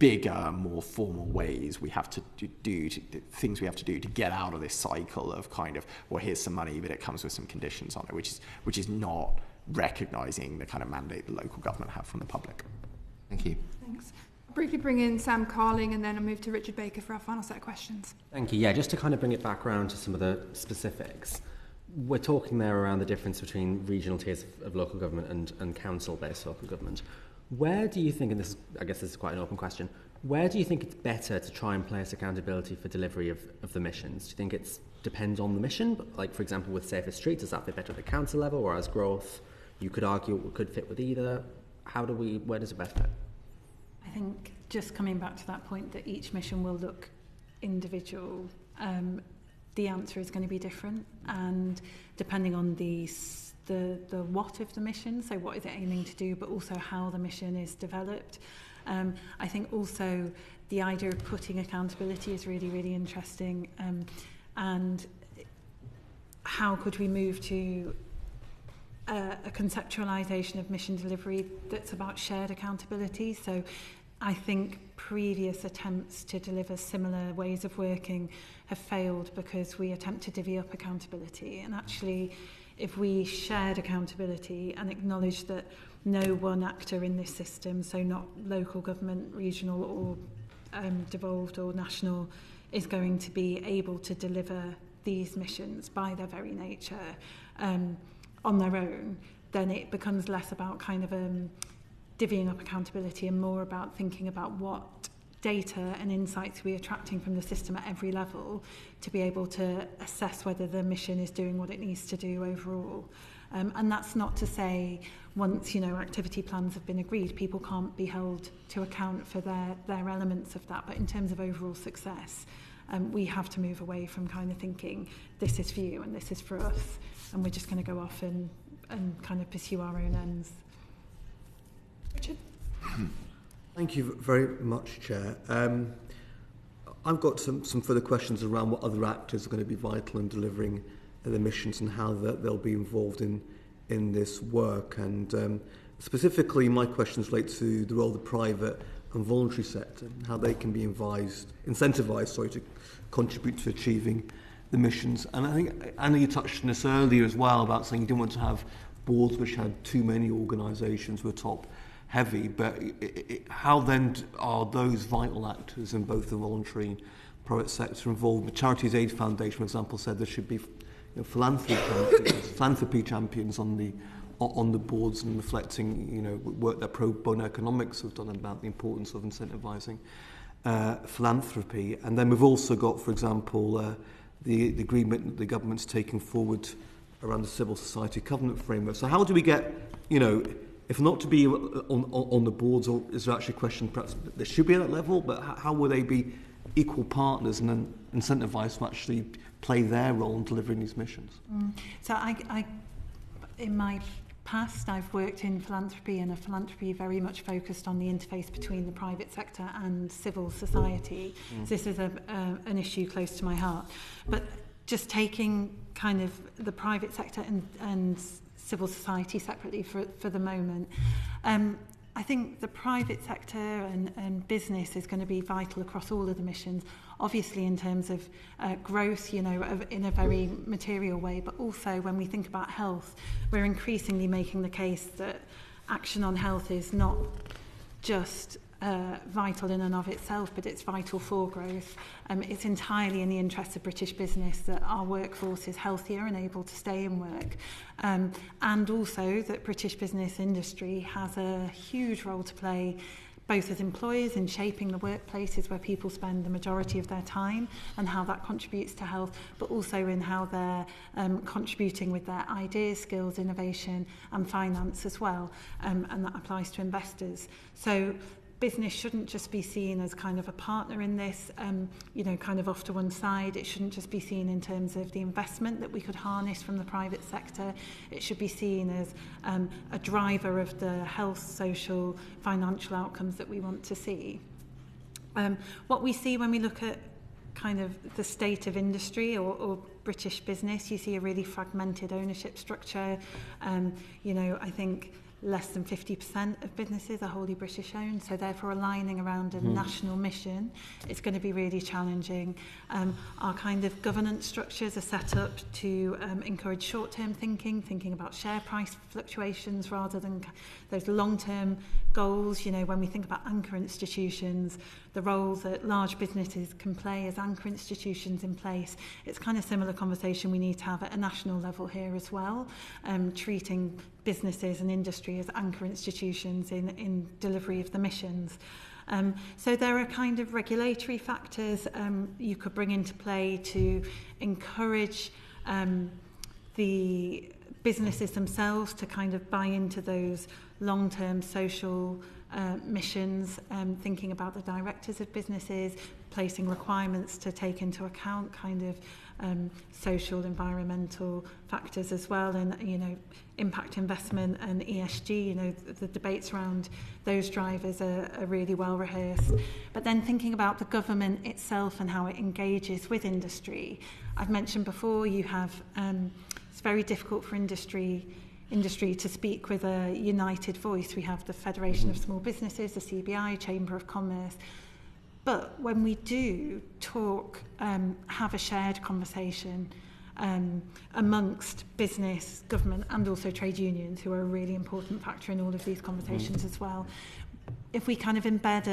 bigger, more formal ways we have to do things we have to do to get out of this cycle of kind of, well, here's some money, but it comes with some conditions on it, which is not recognising the kind of mandate the local government have from the public. Thank you. Thanks. I'll briefly bring in Sam Carling, and then I'll move to Richard Baker for our final set of questions. Thank you. Yeah, just to kind of bring it back around to some of the specifics. We're talking there around the difference between regional tiers of local government and council-based local government. Where do you think, and I guess this is quite an open question, where do you think it's better to try and place accountability for delivery of the missions? Do you think it depends on the mission? Like, for example, with Safer Streets, does that fit better at the council level, whereas growth, you could argue it could fit with either? Where does it best fit? I think just coming back to that point that each mission will look individual, the answer is going to be different, and depending on the what of the mission, so what is it aiming to do, but also how the mission is developed. I think also the idea of putting accountability is really, really interesting, and how could we move to a conceptualisation of mission delivery that's about shared accountability. So I think previous attempts to deliver similar ways of working have failed because we attempt to divvy up accountability, and actually if we shared accountability and acknowledge that no one actor in this system, so not local government, regional or devolved or national, is going to be able to deliver these missions by their very nature on their own, then it becomes less about kind of divvying up accountability and more about thinking about what data and insights we're attracting from the system at every level to be able to assess whether the mission is doing what it needs to do overall. And that's not to say once activity plans have been agreed, people can't be held to account for their elements of that. But in terms of overall success, we have to move away from kind of thinking this is for you and this is for us, and we're just going to go off and kind of pursue our own ends. Richard? Thank you very much, Chair. I've got some further questions around what other actors are going to be vital in delivering the missions and how they'll be involved in this work. And specifically, my questions relate to the role of the private and voluntary sector and how they can be incentivised to contribute to achieving the missions. And I think, Anna, you touched on this earlier as well about saying you didn't want to have boards which had too many organisations who were top heavy, but how then are those vital actors in both the voluntary and private sector involved? The Charities Aid Foundation, for example, said there should be philanthropy champions on the boards and reflecting work that pro bono economics have done about the importance of incentivising philanthropy. And then we've also got, for example, the agreement that the government's taking forward around the civil society covenant framework. So how do we get, if not to be on the boards, or is there actually a question perhaps they should be at that level, but how will they be equal partners and then incentivised to actually play their role in delivering these missions? So I in my past, I've worked in philanthropy, and a philanthropy very much focused on the interface between the private sector and civil society. So this is an issue close to my heart. But just taking kind of the private sector and civil society separately for the moment. I think the private sector and business is going to be vital across all of the missions, obviously in terms of growth, in a very material way, but also when we think about health, we're increasingly making the case that action on health is not just vital in and of itself, but it's vital for growth. It's entirely in the interest of British business that our workforce is healthier and able to stay in work, and also that British business industry has a huge role to play, both as employers in shaping the workplaces where people spend the majority of their time and how that contributes to health, but also in how they're contributing with their ideas, skills, innovation and finance as well, and that applies to investors. So business shouldn't just be seen as kind of a partner in this, kind of off to one side. It shouldn't just be seen in terms of the investment that we could harness from the private sector. It should be seen as a driver of the health, social, financial outcomes that we want to see. What we see when we look at kind of the state of industry or British business, you see a really fragmented ownership structure. I think less than 50% of businesses are wholly British owned, so therefore aligning around a national mission is going to be really challenging. Our kind of governance structures are set up to encourage short-term thinking about share price fluctuations rather than those long-term goals. When we think about anchor institutions, the role that large businesses can play as anchor institutions in place, it's kind of similar conversation we need to have at a national level here as well, treating businesses and industry as anchor institutions in delivery of the missions. So there are kind of regulatory factors you could bring into play to encourage the businesses themselves to kind of buy into those long-term social missions, thinking about the directors of businesses, placing requirements to take into account kind of social, environmental factors as well, and impact investment and ESG. The debates around those drivers are really well rehearsed. But then thinking about the government itself and how it engages with industry. I've mentioned before, you have it's very difficult for industry to speak with a united voice. We have the Federation of Small Businesses, the CBI, Chamber of Commerce. But when we do talk, have a shared conversation amongst business, government and also trade unions, who are a really important factor in all of these conversations as well, if we kind of embed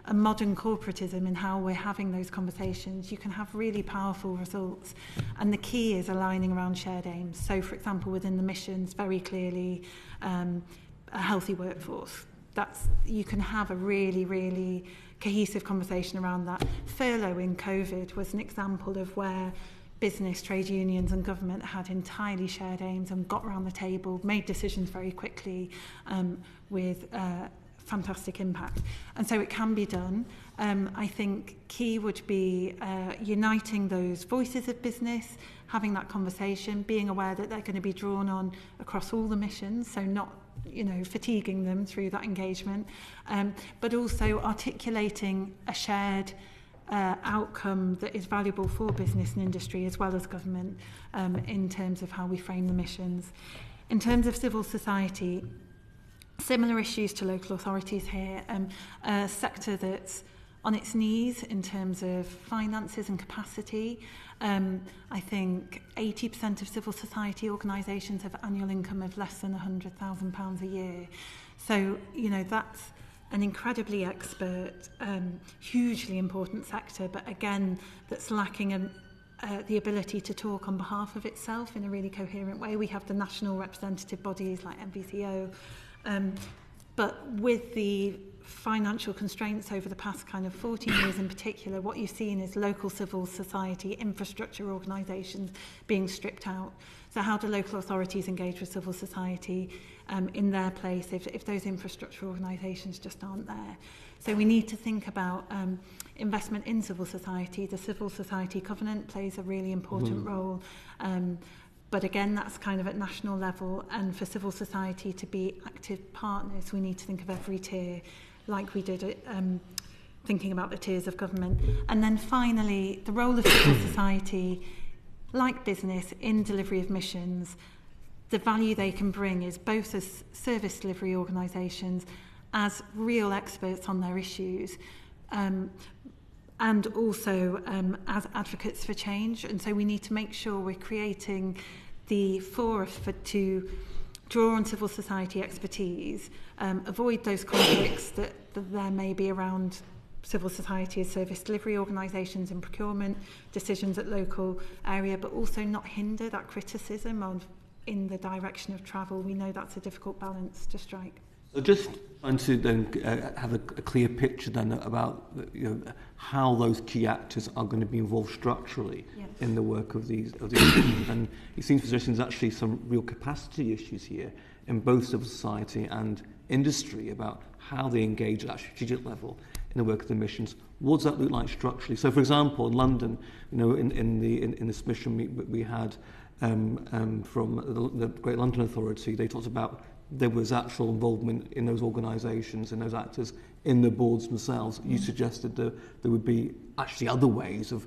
a modern corporatism in how we're having those conversations, you can have really powerful results. And the key is aligning around shared aims. So, for example, within the missions, very clearly, a healthy workforce. You can have a really, really cohesive conversation around that. Furlough in COVID was an example of where business, trade unions and government had entirely shared aims and got around the table, made decisions very quickly with fantastic impact. And so it can be done. I think key would be uniting those voices of business, having that conversation, being aware that they're going to be drawn on across all the missions, so not fatiguing them through that engagement, but also articulating a shared outcome that is valuable for business and industry as well as government in terms of how we frame the missions. In terms of civil society, similar issues to local authorities here, a sector that's on its knees in terms of finances and capacity. I think 80% of civil society organisations have annual income of less than £100,000 a year. So, that's an incredibly expert, hugely important sector, but again, that's lacking the ability to talk on behalf of itself in a really coherent way. We have the national representative bodies like MVCO, but with the financial constraints over the past kind of 14 years in particular, what you've seen is local civil society infrastructure organisations being stripped out. So how do local authorities engage with civil society in their place if those infrastructure organisations just aren't there? So we need to think about investment in civil society. The Civil Society Covenant plays a really important role. But again, that's kind of at national level, and for civil society to be active partners, we need to think of every tier like we did thinking about the tiers of government. And then finally, the role of civil society, like business, in delivery of missions, the value they can bring is both as service delivery organisations, as real experts on their issues, and also as advocates for change. And so we need to make sure we're creating the fora to draw on civil society expertise, avoid those conflicts that there may be around civil society as service delivery organisations in procurement, decisions at local area, but also not hinder that criticism in the direction of travel. We know that's a difficult balance to strike. So just trying to then have a clear picture then about how those key actors are going to be involved structurally in the work of these and it seems to suggest there's actually some real capacity issues here in both civil society and industry about how they engage at that strategic level in the work of the missions. What does that look like structurally? So, for example, in London, in this mission we had from the Great London Authority, they talked about there was actual involvement in those organisations and those actors in the boards themselves. You suggested that there would be actually other ways of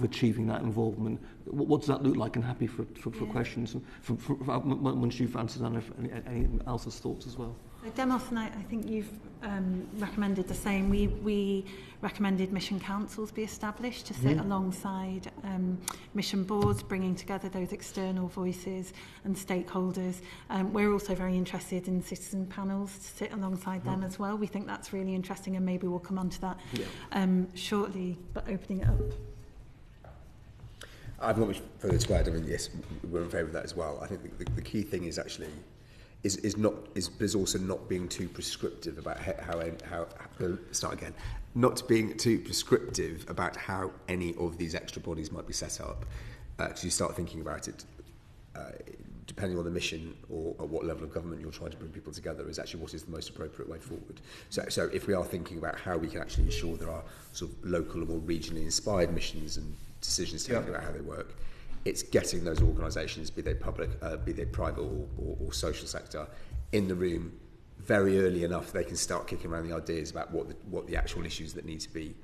achieving that involvement. What does that look like? And happy for questions once you've answered that, if anyone else's thoughts as well. Demos, and I think you've recommended the same. We recommended mission councils be established to sit alongside mission boards, bringing together those external voices and stakeholders. We're also very interested in citizen panels to sit alongside them as well. We think that's really interesting, and maybe we'll come on to that shortly, but opening it up. I've not much further to add. I mean, yes, we're in favour of that as well. I think the key thing is actually is also not being too prescriptive about not being too prescriptive about how any of these extra bodies might be set up. Because you start thinking about it, depending on the mission or at what level of government you're trying to bring people together, is actually what is the most appropriate way forward. So if we are thinking about how we can actually ensure there are sort of local or more regionally inspired missions and decisions taken about how they work, it's getting those organisations, be they public, be they private or social sector, in the room very early enough they can start kicking around the ideas about what the actual issues that need to be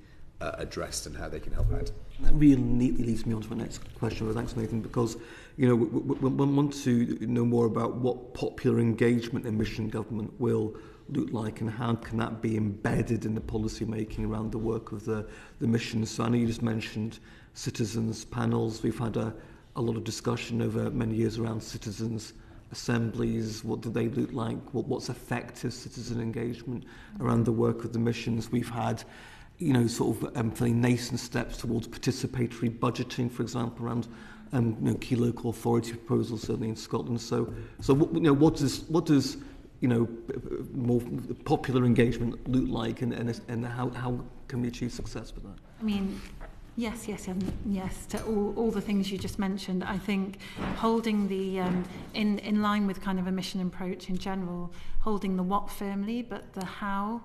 addressed and how they can help out. That really neatly leads me on to my next question. Well, thanks, Nathan, because we want to know more about what popular engagement in mission government will look like and how can that be embedded in the policy making around the work of the missions. So I know you just mentioned citizens panels. We've had a lot of discussion over many years around citizens assemblies. What do they look like? What's effective citizen engagement around the work of the missions? We've had sort of fairly nascent steps towards participatory budgeting, for example, around key local authority proposals, certainly in Scotland. So what does more popular engagement look like, and how can we achieve success with that? I mean, yes, and yes to all the things you just mentioned. I think holding the in line with kind of a mission approach in general, holding the what firmly, but the how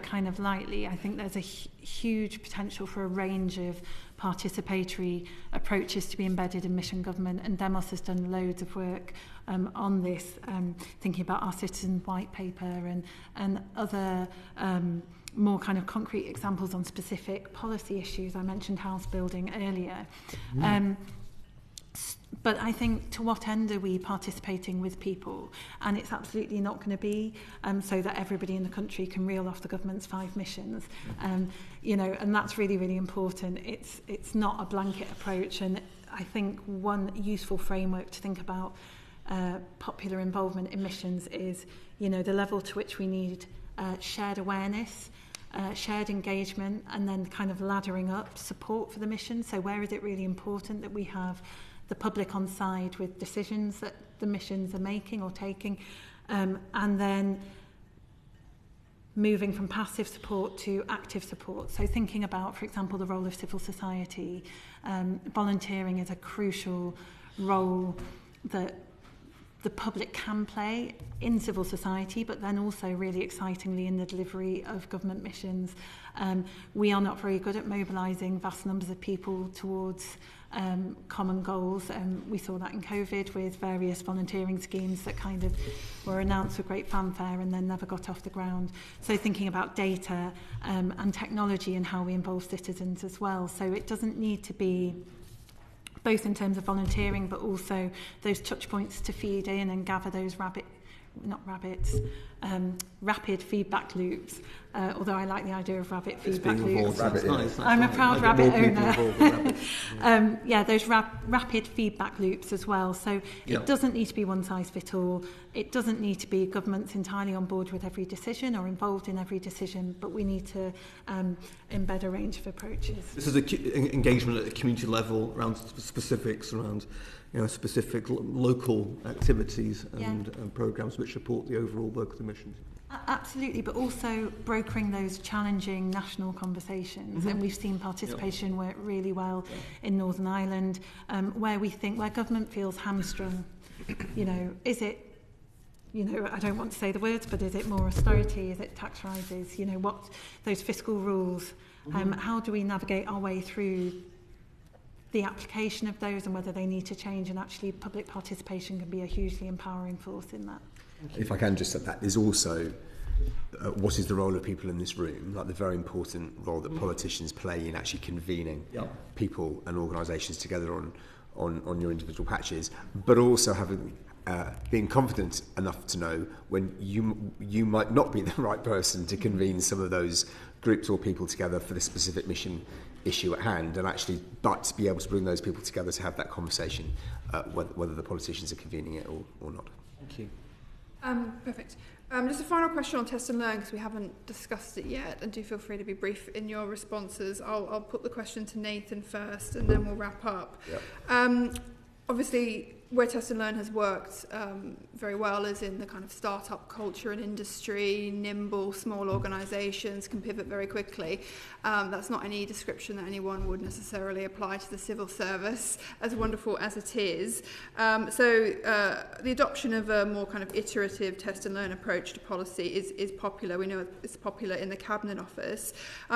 kind of lightly. I think there's a huge potential for a range of participatory approaches to be embedded in mission government, and Demos has done loads of work on this, thinking about our citizen white paper and other more kind of concrete examples on specific policy issues. I mentioned house building earlier. But I think, to what end are we participating with people? And it's absolutely not going to be so that everybody in the country can reel off the government's 5 missions. And that's really, really important. It's not a blanket approach. And I think one useful framework to think about popular involvement in missions is, the level to which we need shared awareness, shared engagement, and then kind of laddering up support for the mission. So where is it really important that we have the public on side with decisions that the missions are making or taking, and then moving from passive support to active support. So thinking about, for example, the role of civil society, volunteering is a crucial role that the public can play in civil society, but then also really excitingly in the delivery of government missions. We are not very good at mobilising vast numbers of people towards common goals. We saw that in COVID with various volunteering schemes that kind of were announced with great fanfare and then never got off the ground. So thinking about data and technology and how we involve citizens as well. So it doesn't need to be both in terms of volunteering, but also those touch points to feed in and gather those rapid feedback loops, although I like the idea of rabbit feedback loops. I'm a proud rabbit owner. Those rapid feedback loops as well. So it doesn't need to be one size fits all. It doesn't need to be governments entirely on board with every decision or involved in every decision, but we need to embed a range of approaches. This is engagement at the community level around specifics, around specific local activities and programmes which support the overall work of the missions. Absolutely, but also brokering those challenging national conversations. And we've seen participation work really well in Northern Ireland, where government feels hamstrung. Is it, I don't want to say the words, but is it more austerity? Is it tax rises? What those fiscal rules? How do we navigate our way through the application of those and whether they need to change? And actually, public participation can be a hugely empowering force in that. If I can just add that, there's also what is the role of people in this room, like the very important role that politicians play in actually convening people and organisations together on your individual patches, but also having being confident enough to know when you might not be the right person to convene some of those groups or people together for the specific mission issue at hand, and actually but be able to bring those people together to have that conversation, whether the politicians are convening it or not. Thank you. Perfect. Just a final question on test and learn, because we haven't discussed it yet, and do feel free to be brief in your responses. I'll put the question to Nathan first, and then we'll wrap up. Yep. Obviously, where test and learn has worked very well is in the kind of startup culture and industry. Nimble, small organisations can pivot very quickly. That's not any description that anyone would necessarily apply to the civil service, as wonderful as it is. So the adoption of a more kind of iterative test and learn approach to policy is popular. We know it's popular in the Cabinet Office.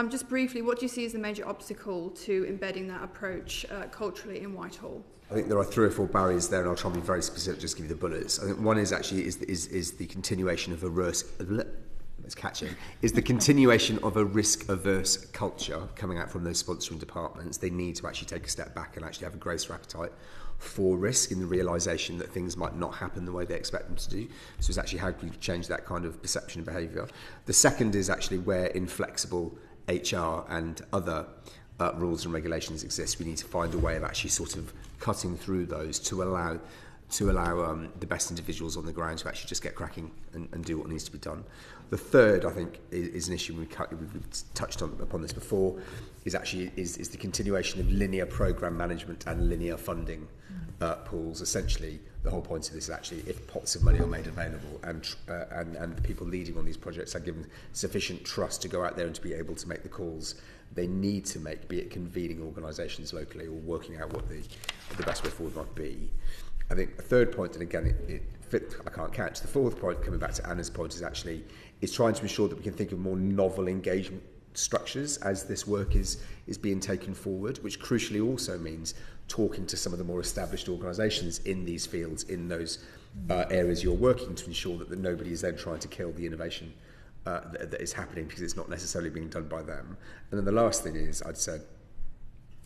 Just briefly, what do you see as the major obstacle to embedding that approach culturally in Whitehall? I think there are 3 or 4 barriers there, and I'll try and be very specific, just give you the bullets. I think one is actually is the continuation of a risk-averse culture coming out from those sponsoring departments. They need to actually take a step back and actually have a greater appetite for risk in the realisation that things might not happen the way they expect them to do. So it's actually how can you change that kind of perception and behaviour. The second is actually where inflexible HR and other rules and regulations exist. We need to find a way of actually sort of cutting through those to allow the best individuals on the ground to actually just get cracking and do what needs to be done. The third, I think, is an issue we've touched upon this before, is the continuation of linear programme management and linear funding pools. Essentially, the whole point of this is actually if pots of money are made available and the people leading on these projects are given sufficient trust to go out there and to be able to make the calls they need to make, be it convening organisations locally or working out what the best way forward might be. I think a third point, and again, I can't catch. The fourth point, coming back to Anna's point, is trying to ensure that we can think of more novel engagement structures as this work is being taken forward, which crucially also means talking to some of the more established organisations in these fields, in those areas you're working, to ensure that nobody is then trying to kill the innovation that is happening because it's not necessarily being done by them. And then the last thing is, I'd say,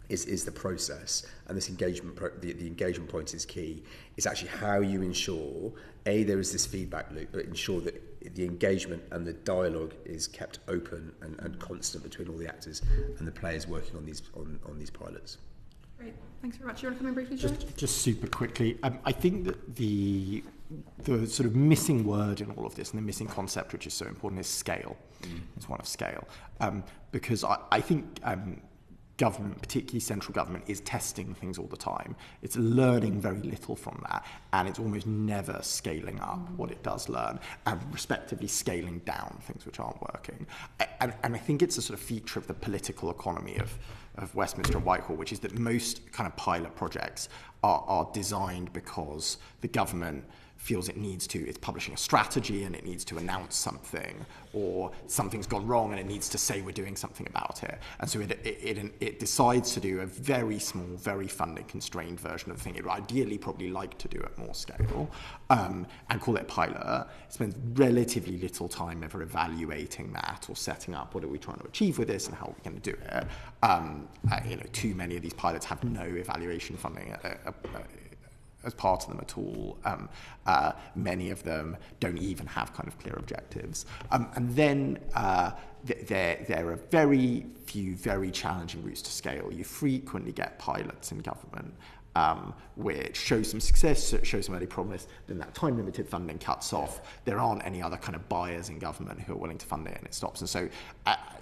is the process, and this engagement, the engagement point is key. It's actually how you ensure, there is this feedback loop, but ensure that the engagement and the dialogue is kept open and constant between all the actors and the players working on these pilots. Great, thanks very much. You want to come in briefly, Joe? Just super quickly, I think that the sort of missing word in all of this and the missing concept, which is so important, is scale. It's one of scale, because I think government, particularly central government, is testing things all the time. It's learning very little from that, and it's almost never scaling up what it does learn, and respectively scaling down things which aren't working. And I think it's a sort of feature of the political economy of Westminster and Whitehall, which is that most kind of pilot projects are designed because the government feels it needs to, it's publishing a strategy and it needs to announce something, or something's gone wrong and it needs to say we're doing something about it. And so it decides to do a very small, very funding constrained version of the thing it would ideally probably like to do at more scale, and call it a pilot. It spends relatively little time ever evaluating that or setting up what are we trying to achieve with this and how are we going to do it. Too many of these pilots have no evaluation funding as part of them at all. Many of them don't even have kind of clear objectives. And then there are very few very challenging routes to scale. You frequently get pilots in government which show some success, show some early promise, then that time-limited funding cuts off. There aren't any other kind of buyers in government who are willing to fund it, and it stops. And so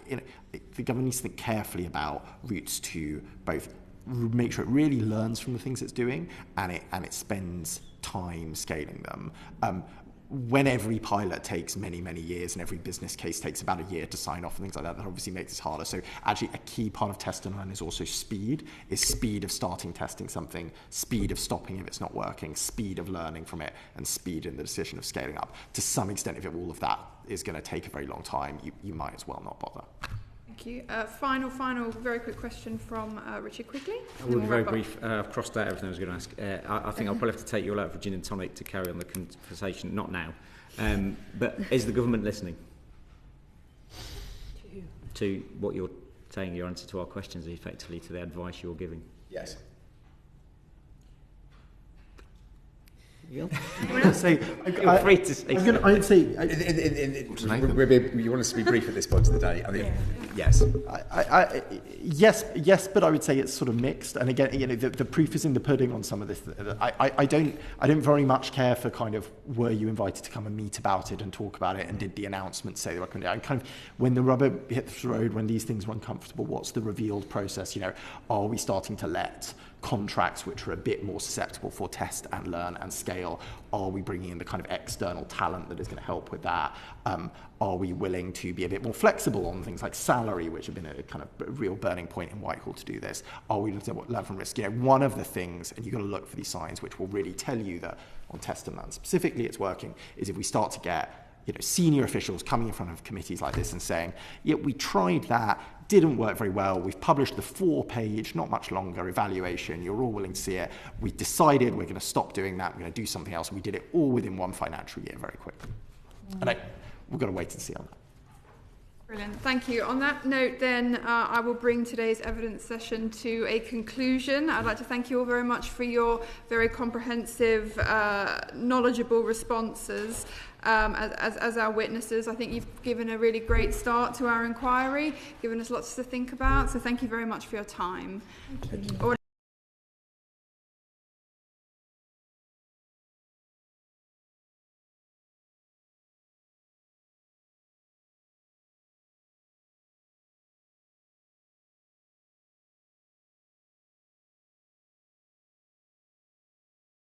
the government needs to think carefully about routes to both make sure it really learns from the things it's doing, and it spends time scaling them. When every pilot takes many, many years and every business case takes about a year to sign off and things like that, that obviously makes it harder. So actually a key part of test and learn is also speed of starting testing something, speed of stopping if it's not working, speed of learning from it, and speed in the decision of scaling up. To some extent, if all of that is going to take a very long time, you might as well not bother. Thank you. Final, very quick question from Richard quickly. I will be very brief. I've crossed out everything I was going to ask. I think I'll probably have to take you all out for gin and tonic to carry on the conversation. Not now. But is the government listening to what you're saying, your answer to our questions, effectively to the advice you're giving? Yes. You're free to say. I'd say. You want us to be brief at this point of the day? I mean, yes. Yes, but I would say it's sort of mixed. And again, the proof is in the pudding on some of this. I don't very much care for kind of were you invited to come and meet about it and talk about it, and did the announcement say they were going to? I kind of, when the rubber hits the road, when these things are uncomfortable, what's the revealed process? Are we starting to let contracts which are a bit more susceptible for test and learn and scale? Are we bringing in the kind of external talent that is going to help with that? Are we willing to be a bit more flexible on things like salary, which have been a kind of real burning point in Whitehall to do this? Are we looking at what level of risk? One of the things, and you've got to look for these signs which will really tell you that on test and learn specifically it's working, is if we start to get senior officials coming in front of committees like this and saying, yeah, we tried that, didn't work very well, we've published the 4-page, not much longer, evaluation, you're all willing to see it, we decided we're going to stop doing that, we're going to do something else, we did it all within one financial year very quickly. And we've got to wait and see on that. Brilliant, thank you. On that note then, I will bring today's evidence session to a conclusion. I'd like to thank you all very much for your very comprehensive, knowledgeable responses. As our witnesses, I think you've given a really great start to our inquiry, given us lots to think about, so thank you very much for your time.